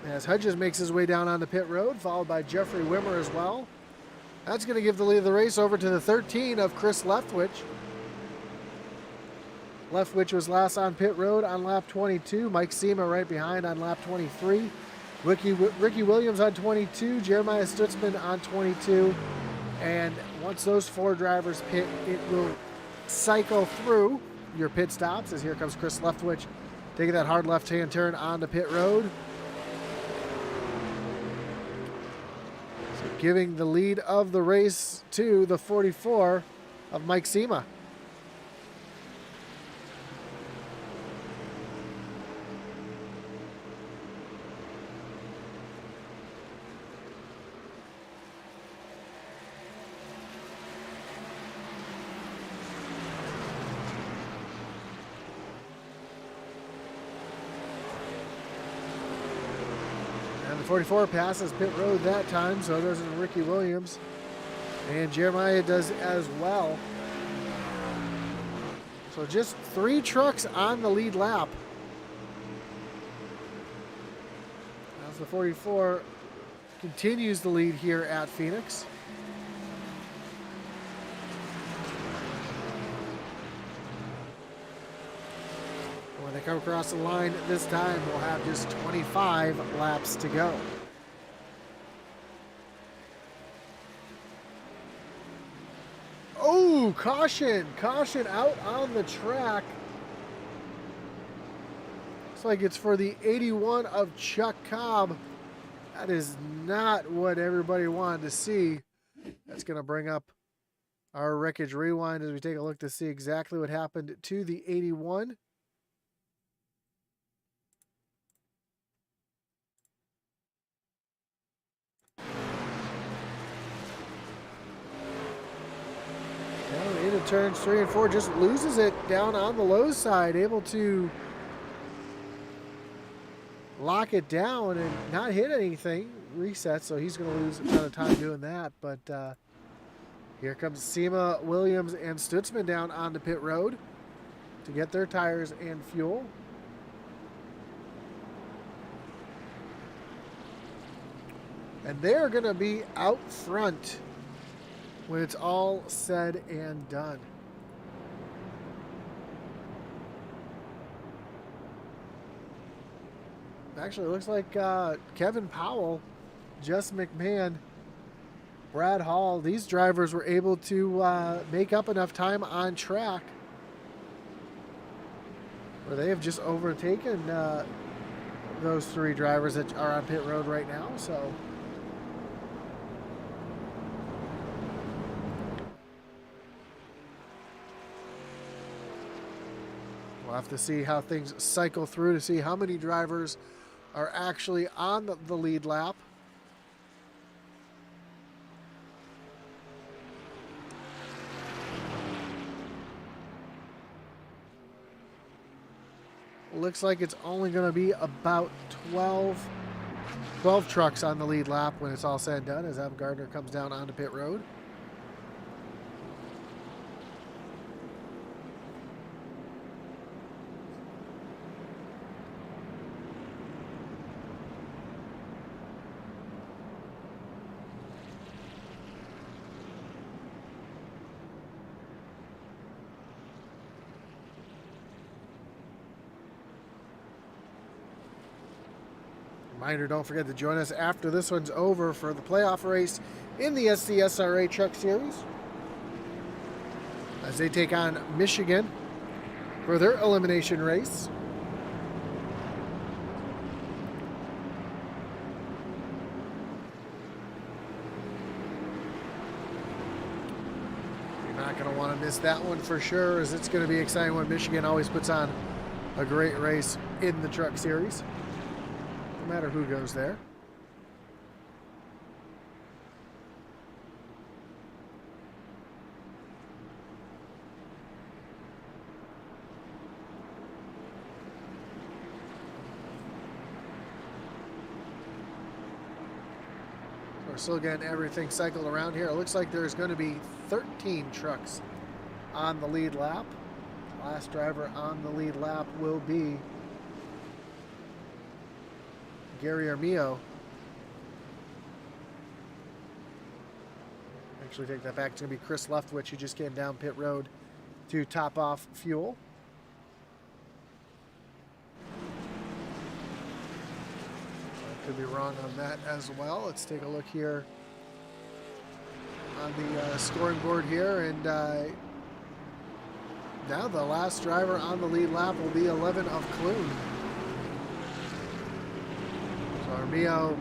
As Hudges makes his way down onto pit road, followed by Jeffrey Wimmer as well. That's going to give the lead of the race over to the 13 of Chris Leftwich. Leftwich was last on pit road on lap 22. Mike Sema right behind on lap 23. Ricky Williams on 22. Jeremiah Stutzman on 22. And once those 4 drivers pit, it will cycle through your pit stops, as here comes Chris Leftwich taking that hard left-hand turn onto pit road. So giving the lead of the race to the 44 of Mike Sema. And the 44 passes pit road that time, so does Ricky Williams. And Jeremiah does as well. So just 3 trucks on the lead lap. As the 44 continues the lead here at Phoenix. When they come across the line this time, we'll have just 25 laps to go. Oh, caution! Caution out on the track. Looks like it's for the 81 of Chuck Cobb. That is not what everybody wanted to see. That's going to bring up our wreckage rewind as we take a look to see exactly what happened to the 81. Into turns 3 and 4, just loses it down on the low side, able to lock it down and not hit anything. Reset, so he's going to lose a ton of time doing that. But here comes Sema, Williams, and Stutzman down onto pit road to get their tires and fuel. And they're going to be out front when it's all said and done. Actually, it looks like Kevin Powell, Jess McMahon, Brad Hall, these drivers were able to make up enough time on track where they have just overtaken those 3 drivers that are on pit road right now. So we'll have to see how things cycle through to see how many drivers are actually on the lead lap. Looks like it's only going to be about 12 trucks on the lead lap when it's all said and done, as Adam Gardner comes down onto pit road. Reminder, don't forget to join us after this one's over for the playoff race in the SCSRA Truck Series as they take on Michigan for their elimination race. You're not going to want to miss that one for sure, as it's going to be exciting when Michigan always puts on a great race in the Truck Series. No matter who goes there. We're still getting everything cycled around here. It looks like there's going to be 13 trucks on the lead lap. Last driver on the lead lap will be Gary Armillo. Actually, take that back. It's going to be Chris Leftwich, who just came down pit road to top off fuel. I could be wrong on that as well. Let's take a look here on the scoring board here, and now the last driver on the lead lap will be 11 of Clune. So Armillo,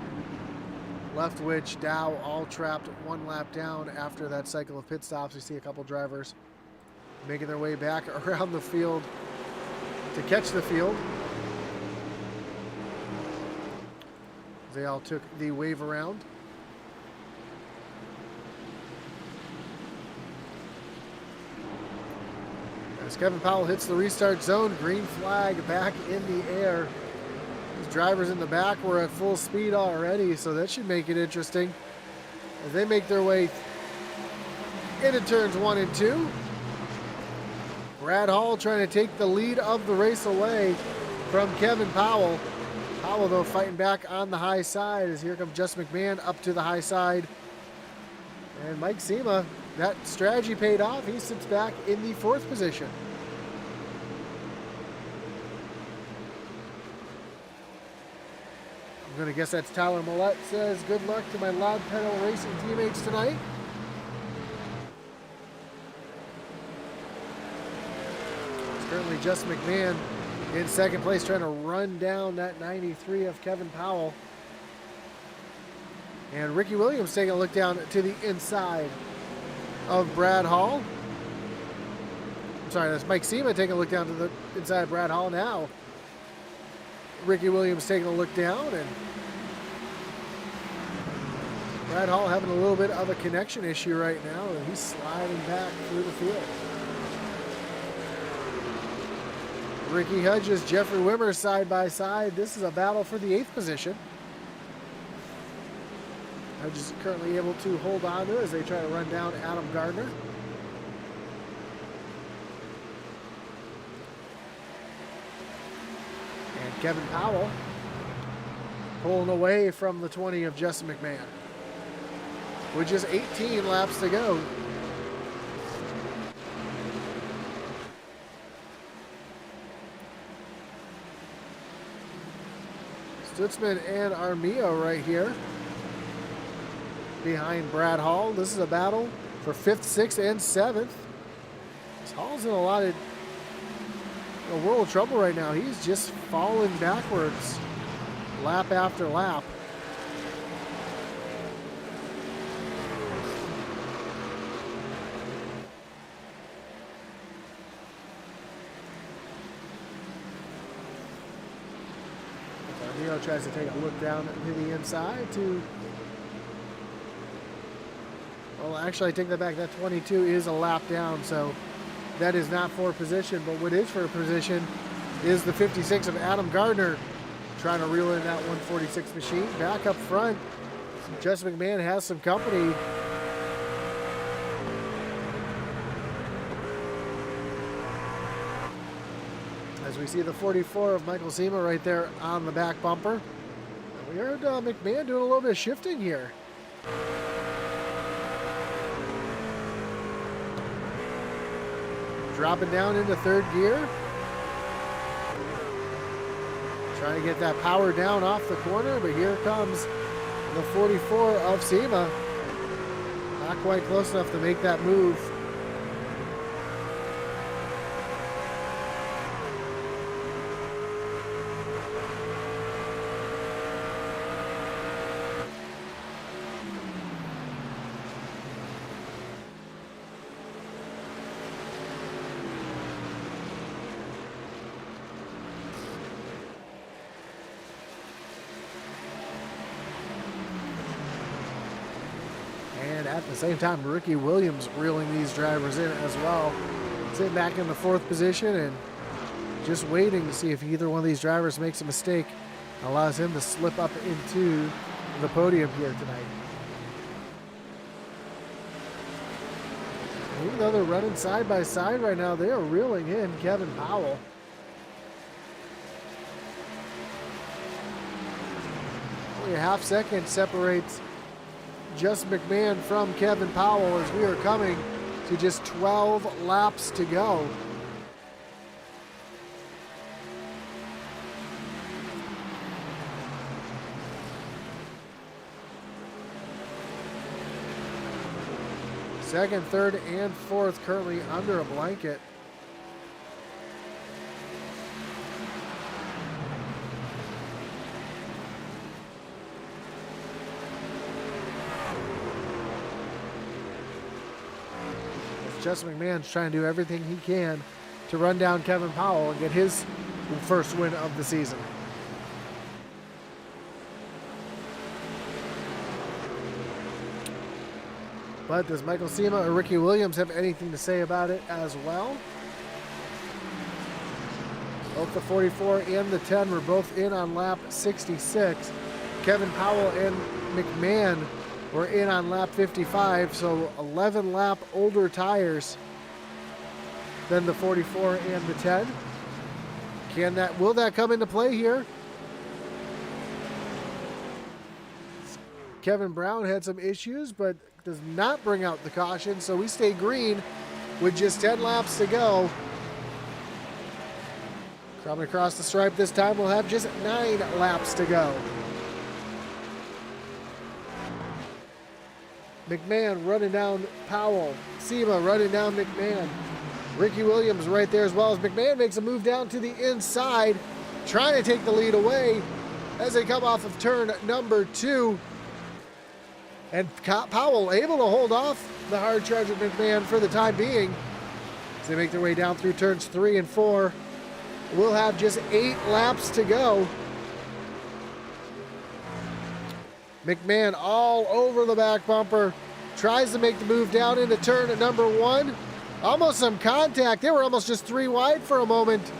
Leftwich, Dow all trapped one lap down after that cycle of pit stops. We see a couple drivers making their way back around the field to catch the field. They all took the wave around. As Kevin Powell hits the restart zone, green flag back in the air. These drivers in the back were at full speed already, so that should make it interesting as they make their way into turns 1 and 2. Brad Hall trying to take the lead of the race away from Kevin Powell. Powell, though, fighting back on the high side as here comes Justin McMahon up to the high side. And Mike Sema, that strategy paid off. He sits back in the 4th position. I'm going to guess that's Tyler Millette. Says, good luck to my Loud Pedal Racing teammates tonight. It's currently Justin McMahon in 2nd place, trying to run down that 93 of Kevin Powell. And Ricky Williams taking a look down to the inside of Brad Hall. I'm sorry, that's Mike Sema taking a look down to the inside of Brad Hall now. Ricky Williams taking a look down, and Brad Hall having a little bit of a connection issue right now, and he's sliding back through the field. Ricky Hudges, Jeffrey Wimmer side by side. This is a battle for the 8th position. Hudges is currently able to hold on to it as they try to run down Adam Gardner. And Kevin Powell pulling away from the 20 of Justin McMahon. With just 18 laps to go. Stutzman and Armillo right here behind Brad Hall. This is a battle for 5th, 6th, and 7th. Hall's in a lot of world of trouble right now. He's just falling backwards lap after lap. Armillo tries to take a look down to the inside to... Well, actually, I take that back. That 22 is a lap down, so that is not for position. But what is for position is the 56 of Adam Gardner trying to reel in that 146 machine. Back up front, Justin McMahon has some company. As we see the 44 of Michael Sema right there on the back bumper. We heard McMahon doing a little bit of shifting here. Dropping down into 3rd gear. Trying to get that power down off the corner, but here comes the 44 of Sema. Not quite close enough to make that move. At the same time, Ricky Williams reeling these drivers in as well. Sitting back in the 4th position and just waiting to see if either one of these drivers makes a mistake. Allows him to slip up into the podium here tonight. Even though they're running side by side right now, they are reeling in Kevin Powell. Only a half second separates just McMahon from Kevin Powell as we are coming to just 12 laps to go. Second, third, and fourth currently under a blanket. Justin McMahon's trying to do everything he can to run down Kevin Powell and get his first win of the season. But does Michael Sema or Ricky Williams have anything to say about it as well? Both the 44 and the 10 were both in on lap 66. Kevin Powell and McMahon were in on lap 55, so 11 lap older tires than the 44 and the 10. Will that come into play here? Kevin Brown had some issues, but does not bring out the caution, so we stay green with just 10 laps to go. Coming across the stripe this time, we'll have just 9 laps to go. McMahon running down Powell. Sema running down McMahon. Ricky Williams right there as well as McMahon makes a move down to the inside, trying to take the lead away as they come off of turn number 2. And Powell able to hold off the hard charge of McMahon for the time being as they make their way down through turns 3 and 4. We'll have just 8 laps to go. McMahon all over the back bumper, tries to make the move down into turn at number 1. Almost some contact. They were almost just 3 wide for a moment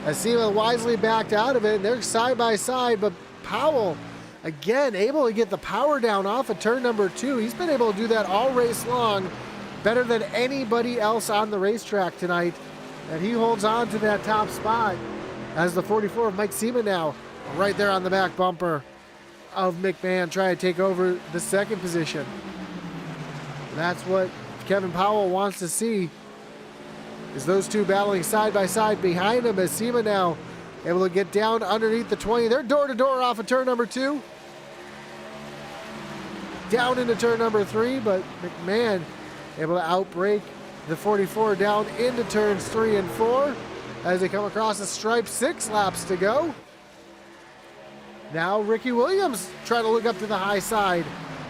as Sema wisely backed out of it. And they're side by side, but Powell again able to get the power down off of turn number 2. He's been able to do that all race long, better than anybody else on the racetrack tonight. And he holds on to that top spot as the 44 of Mike Sema now right there on the back bumper of McMahon, trying to take over the second position. That's what Kevin Powell wants to see, is those two battling side by side behind him as Sema now able to get down underneath the 20. They're door to door off of turn number 2. Down into turn number 3, but McMahon able to outbrake the 44 down into turns 3 and 4 as they come across the stripe. 6 laps to go. Now Ricky Williams trying to look up to the high side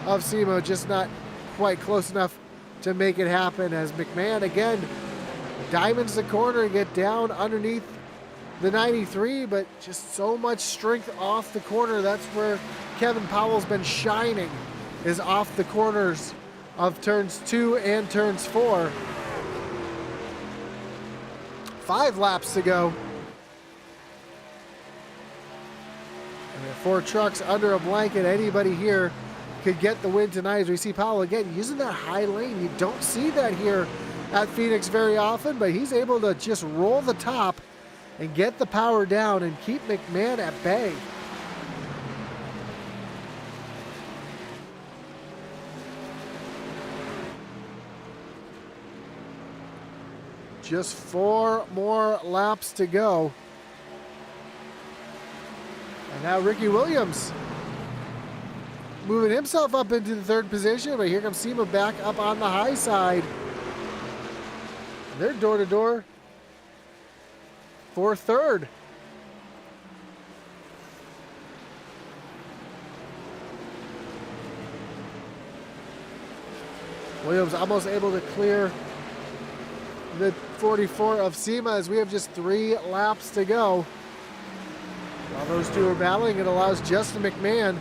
of Sema, just not quite close enough to make it happen as McMahon again diamonds the corner and get down underneath the 93, but just so much strength off the corner. That's where Kevin Powell's been shining, is off the corners of turns 2 and turns 4. 5 laps to go. And 4 trucks under a blanket. Anybody here could get the win tonight as we see Powell again using that high lane. You don't see that here at Phoenix very often, but he's able to just roll the top and get the power down and keep McMahon at bay. Just 4 more laps to go. And now Ricky Williams moving himself up into the 3rd position, but here comes Sema back up on the high side. They're door to door for 3rd. Williams almost able to clear the 44 of Sema as we have just 3 laps to go. While those two are battling, it allows Justin McMahon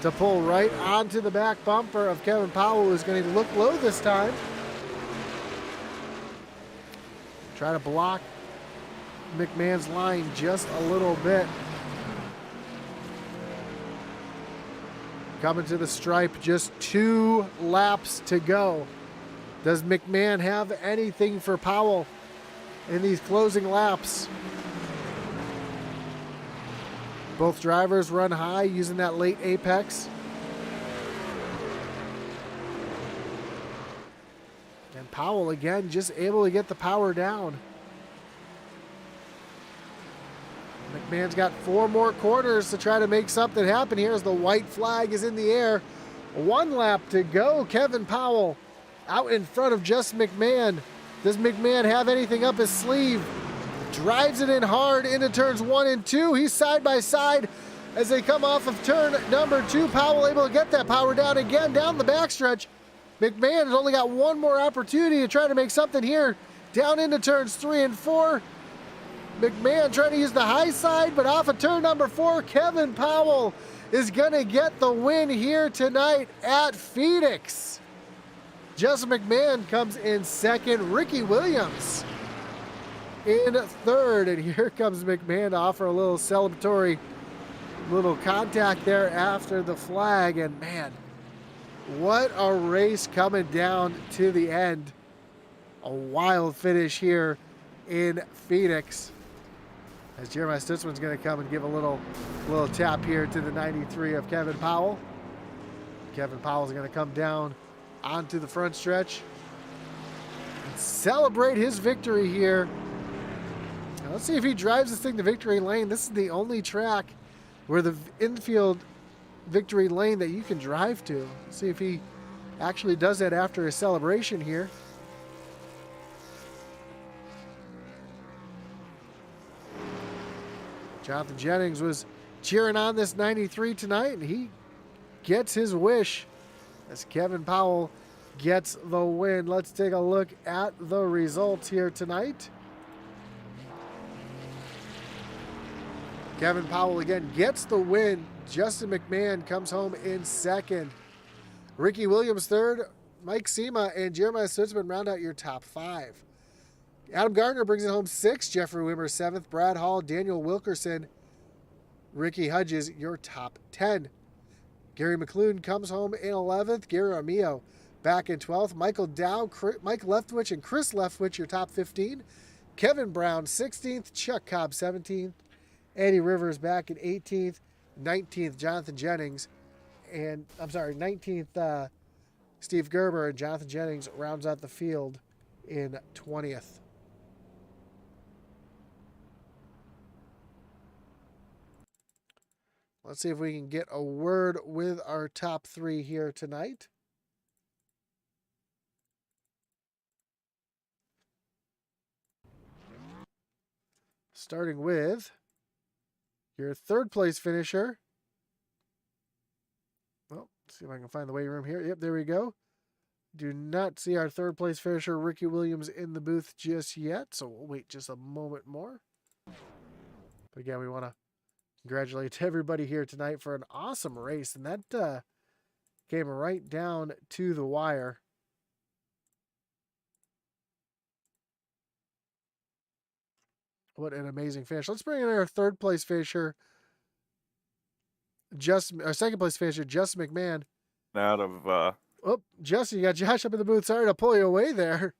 to pull right onto the back bumper of Kevin Powell, who's going to look low this time. Try to block McMahon's line just a little bit. Coming to the stripe, just 2 laps to go. Does McMahon have anything for Powell in these closing laps? Both drivers run high using that late apex. And Powell again just able to get the power down. McMahon's got 4 more corners to try to make something happen here as the white flag is in the air. 1 lap to go. Kevin Powell out in front of just McMahon. Does McMahon have anything up his sleeve? Drives it in hard into turns 1 and 2. He's side by side as they come off of turn number 2. Powell able to get that power down again down the backstretch. McMahon has only got 1 more opportunity to try to make something here. Down into turns 3 and 4. McMahon trying to use the high side, but off of turn number 4, Kevin Powell is going to get the win here tonight at Phoenix. Justin McMahon comes in second. Ricky Williams in third. And here comes McMahon to offer a little celebratory little contact there after the flag. And man, what a race coming down to the end. A wild finish here in Phoenix. As Jeremiah Stutzman's going to come and give a little tap here to the 93 of Kevin Powell. Kevin Powell's going to come down onto the front stretch and celebrate his victory here. Now let's see if he drives this thing to victory lane. This is the only track where the infield victory lane that you can drive to. Let's see if he actually does that after his celebration here. Jonathan Jennings was cheering on this 93 tonight, and he gets his wish as Kevin Powell gets the win. Let's take a look at the results here tonight. Kevin Powell again gets the win. Justin McMahon comes home in second. Ricky Williams third. Mike Sema and Jeremiah Stutzman round out your top 5. Adam Gardner brings it home 6th. Jeffrey Wimmer 7th. Brad Hall, Daniel Wilkerson, Ricky Hudges, your top 10. Gary McClune comes home in 11th. Gary Armio back in 12th. Michael Dow, Mike Leftwich, and Chris Leftwich, your top 15. Kevin Brown 16th. Chuck Cobb 17th. Eddie Rivers back in 18th. 19th, Jonathan Jennings. And, 19th, Steve Gerber, and Jonathan Jennings rounds out the field in 20th. Let's see if we can get a word with our top 3 here tonight. Starting with your 3rd place finisher. Well, let's see if I can find the waiting room here. Yep, there we go. Do not see our 3rd place finisher, Ricky Williams, in the booth just yet, so we'll wait just a moment more. But again, we want to congratulate everybody here tonight for an awesome race, and that came right down to the wire. What an amazing finish. Let's bring in our 3rd place finisher, our 2nd place finisher, Justin McMahon. Out of Oh, Justin, you got Josh up in the booth. Sorry to pull you away there.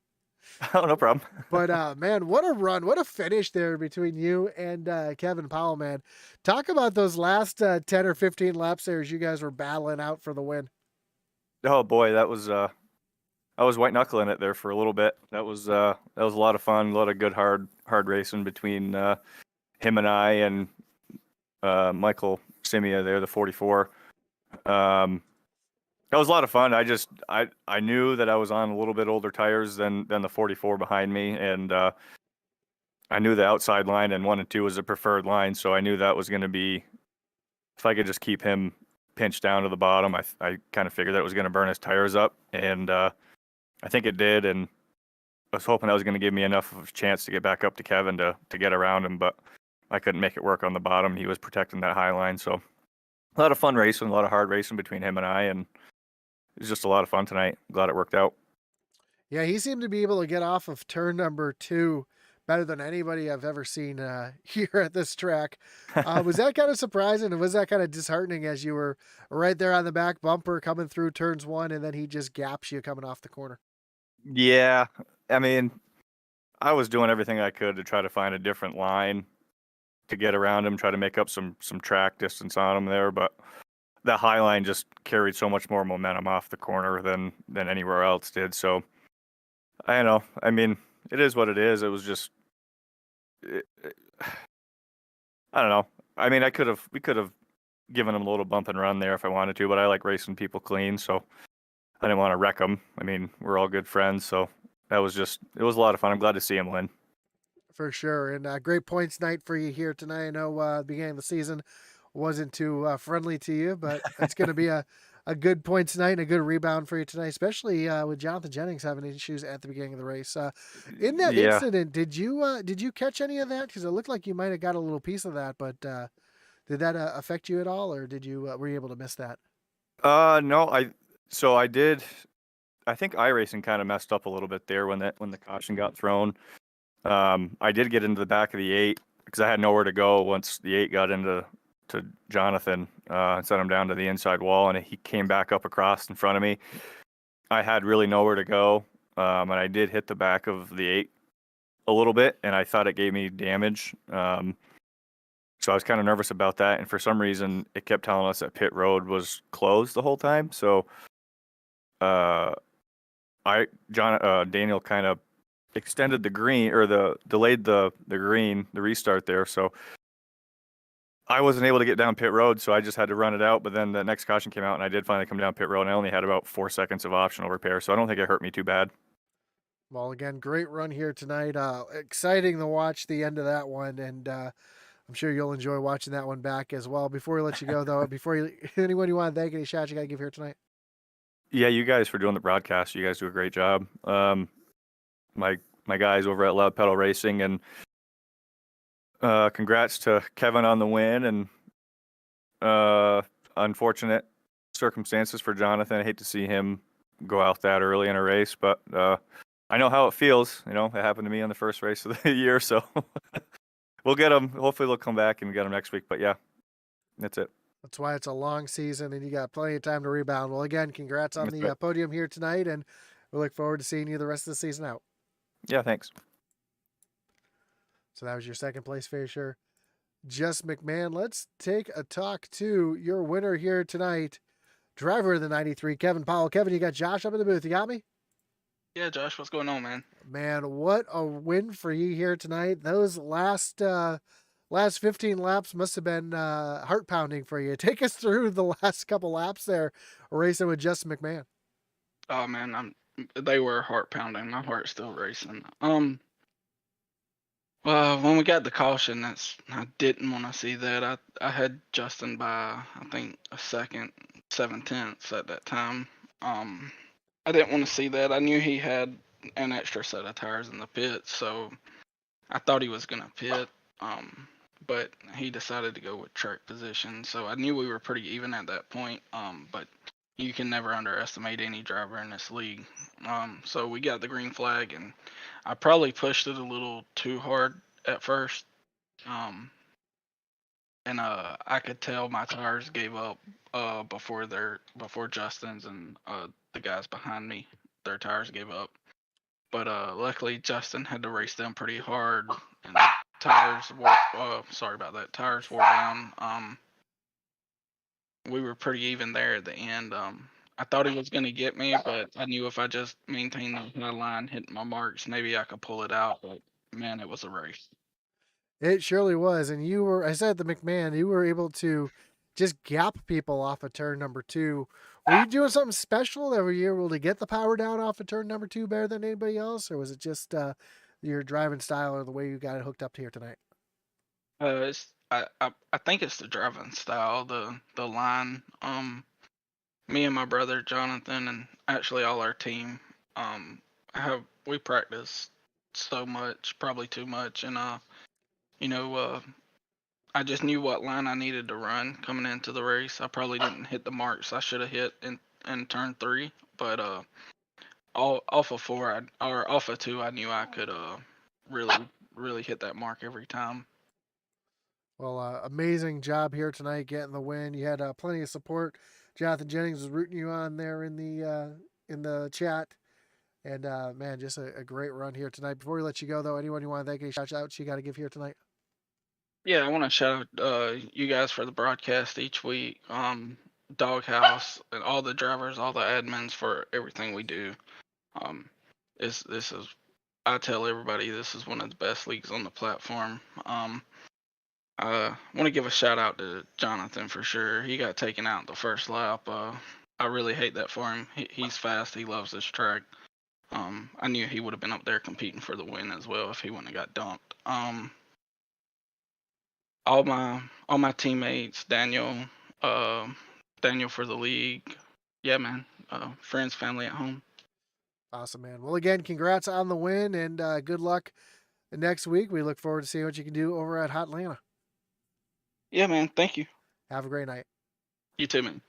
oh, no problem. But, man, what a run. What a finish there between you and Kevin Powell, man. Talk about those last 10 or 15 laps there as you guys were battling out for the win. Oh boy, that was I was white knuckling it there for a little bit. That was a lot of fun, a lot of good hard racing between him and I and Michael Simia there, the 44. That was a lot of fun. I knew that I was on a little bit older tires than the 44 behind me, and I knew the outside line and 1 and 2 was a preferred line, so I knew that was going to be, if I could just keep him pinched down to the bottom, I kind of figured that it was going to burn his tires up, and I think it did, and I was hoping that was going to give me enough of a chance to get back up to Kevin to get around him, but I couldn't make it work on the bottom. He was protecting that high line, so a lot of fun racing, a lot of hard racing between him and I, and it was just a lot of fun tonight. Glad it worked out. Yeah, he seemed to be able to get off of turn number 2 better than anybody I've ever seen here at this track. Was that kind of surprising, and was that kind of disheartening as you were right there on the back bumper coming through turns 1, and then he just gaps you coming off the corner? Yeah, I mean, I was doing everything I could to try to find a different line to get around him, try to make up some track distance on him there, but that high line just carried so much more momentum off the corner than anywhere else did. So I don't know. I mean, it is what it is. It was just, it, I don't know. I mean, we could have given him a little bump and run there if I wanted to, but I like racing people clean, so I didn't want to wreck him. I mean, we're all good friends, so it was a lot of fun. I'm glad to see him win. For sure. And great points night for you here tonight. I know the beginning of the season wasn't too friendly to you, but it's going to be a good points night and a good rebound for you tonight, especially with Jonathan Jennings having issues at the beginning of the race. In that Yeah. incident, did you catch any of that? Because it looked like you might have got a little piece of that, but did that affect you at all, or did you were you able to miss that? No, I did. I think iRacing kind of messed up a little bit there when the caution got thrown. I did get into the back of the eight because I had nowhere to go once the eight got into to Jonathan and sent him down to the inside wall, and he came back up across in front of me. I had really nowhere to go, and I did hit the back of the eight a little bit, and I thought it gave me damage. So I was kind of nervous about that, and for some reason, it kept telling us that pit road was closed the whole time. So, uh, Daniel kind of extended the green or delayed the green, the restart there. So I wasn't able to get down pit road, so I just had to run it out. But then the next caution came out, and I did finally come down pit road, and I only had about 4 seconds of optional repair, so I don't think it hurt me too bad. Well, again, great run here tonight. Exciting to watch the end of that one, and I'm sure you'll enjoy watching that one back as well. Before we let you go, though, anyone you want to thank, any shots you got to give here tonight? Yeah, you guys for doing the broadcast. You guys do a great job. My my guys over at Loud Pedal Racing, and congrats to Kevin on the win, and unfortunate circumstances for Jonathan. I hate to see him go out that early in a race, but I know how it feels. You know, it happened to me on the first race of the year, so we'll get them. Hopefully, they'll come back and get them next week. But yeah, that's it. That's why it's a long season, and you got plenty of time to rebound. Well, again, congrats on That's the right. podium here tonight, and we look forward to seeing you the rest of the season out. Yeah, thanks. So that was your second place finisher, Just McMahon. Let's take a talk to your winner here tonight, driver of the 93, Kevin Powell. Kevin, you got Josh up in the booth. You got me? Yeah, Josh, what's going on, man? Man, what a win for you here tonight. Those last 15 laps must have been heart pounding for you. Take us through the last couple laps there, racing with Justin McMahon. Oh man, they were heart pounding. My heart's still racing. Well, when we got the caution, I didn't want to see that. I had Justin by I think a second, 7/10 at that time. I didn't want to see that. I knew he had an extra set of tires in the pit, so I thought he was gonna pit. But he decided to go with track position, so I knew we were pretty even at that point. But you can never underestimate any driver in this league. So we got the green flag, and I probably pushed it a little too hard at first. Um, and I could tell my tires gave up before Justin's and the guys behind me, their tires gave up. But luckily Justin had to race them pretty hard, and sorry about that. Tires wore down. We were pretty even there at the end. I thought he was gonna get me, but I knew if I just maintained the high line, hitting my marks, maybe I could pull it out. But man, it was a race. It surely was. And you were, I said the McMahon, you were able to just gap people off of turn number two. Were you doing something special that were you able to get the power down off of turn number two better than anybody else? Or was it just your driving style or the way you got it hooked up here tonight? I think it's the driving style, the line. Me and my brother Jonathan, and actually all our team, we practice so much, probably too much, and you know, I just knew what line I needed to run coming into the race. I probably didn't hit the marks I should have hit in turn three, but all off of or off of two, I knew I could really really hit that mark every time. Well, amazing job here tonight getting the win. You had plenty of support. Jonathan Jennings was rooting you on there in the chat. And man, just a great run here tonight. Before we let you go, though, anyone you want to thank, any shout outs you got to give here tonight? Yeah, I want to shout out you guys for the broadcast each week. Doghouse and all the drivers, all the admins for everything we do. This is I tell everybody this is one of the best leagues on the platform. I want to give a shout out to Jonathan for sure. He got taken out the first lap. I really hate that for him. He's fast. He loves this track. I knew he would have been up there competing for the win as well if he wouldn't have got dumped. All my teammates, Daniel for the league. Yeah, man. Friends, family at home. Awesome, man. Well, again, congrats on the win, and good luck next week. We look forward to seeing what you can do over at Hotlanta. Yeah, man. Thank you. Have a great night. You too, man.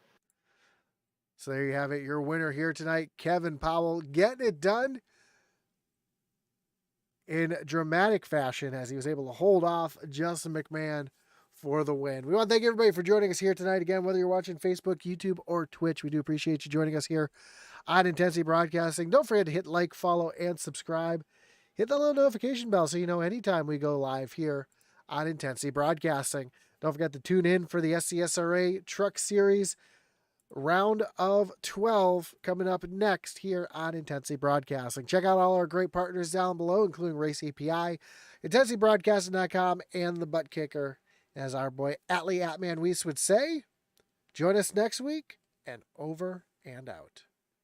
So there you have it. Your winner here tonight, Kevin Powell, getting it done in dramatic fashion as he was able to hold off Justin McMahon for the win. We want to thank everybody for joining us here tonight. Again, whether you're watching Facebook, YouTube, or Twitch, we do appreciate you joining us here on Intensity Broadcasting. Don't forget to hit like, follow, and subscribe. Hit the little notification bell so you know anytime we go live here on Intensity Broadcasting. Don't forget to tune in for the SCSRA Truck Series round of 12 coming up next here on Intensity Broadcasting. Check out all our great partners down below, including Race API, IntensityBroadcasting.com, and the Butt Kicker. As our boy Atlee Atman Weiss would say, join us next week, and over and out.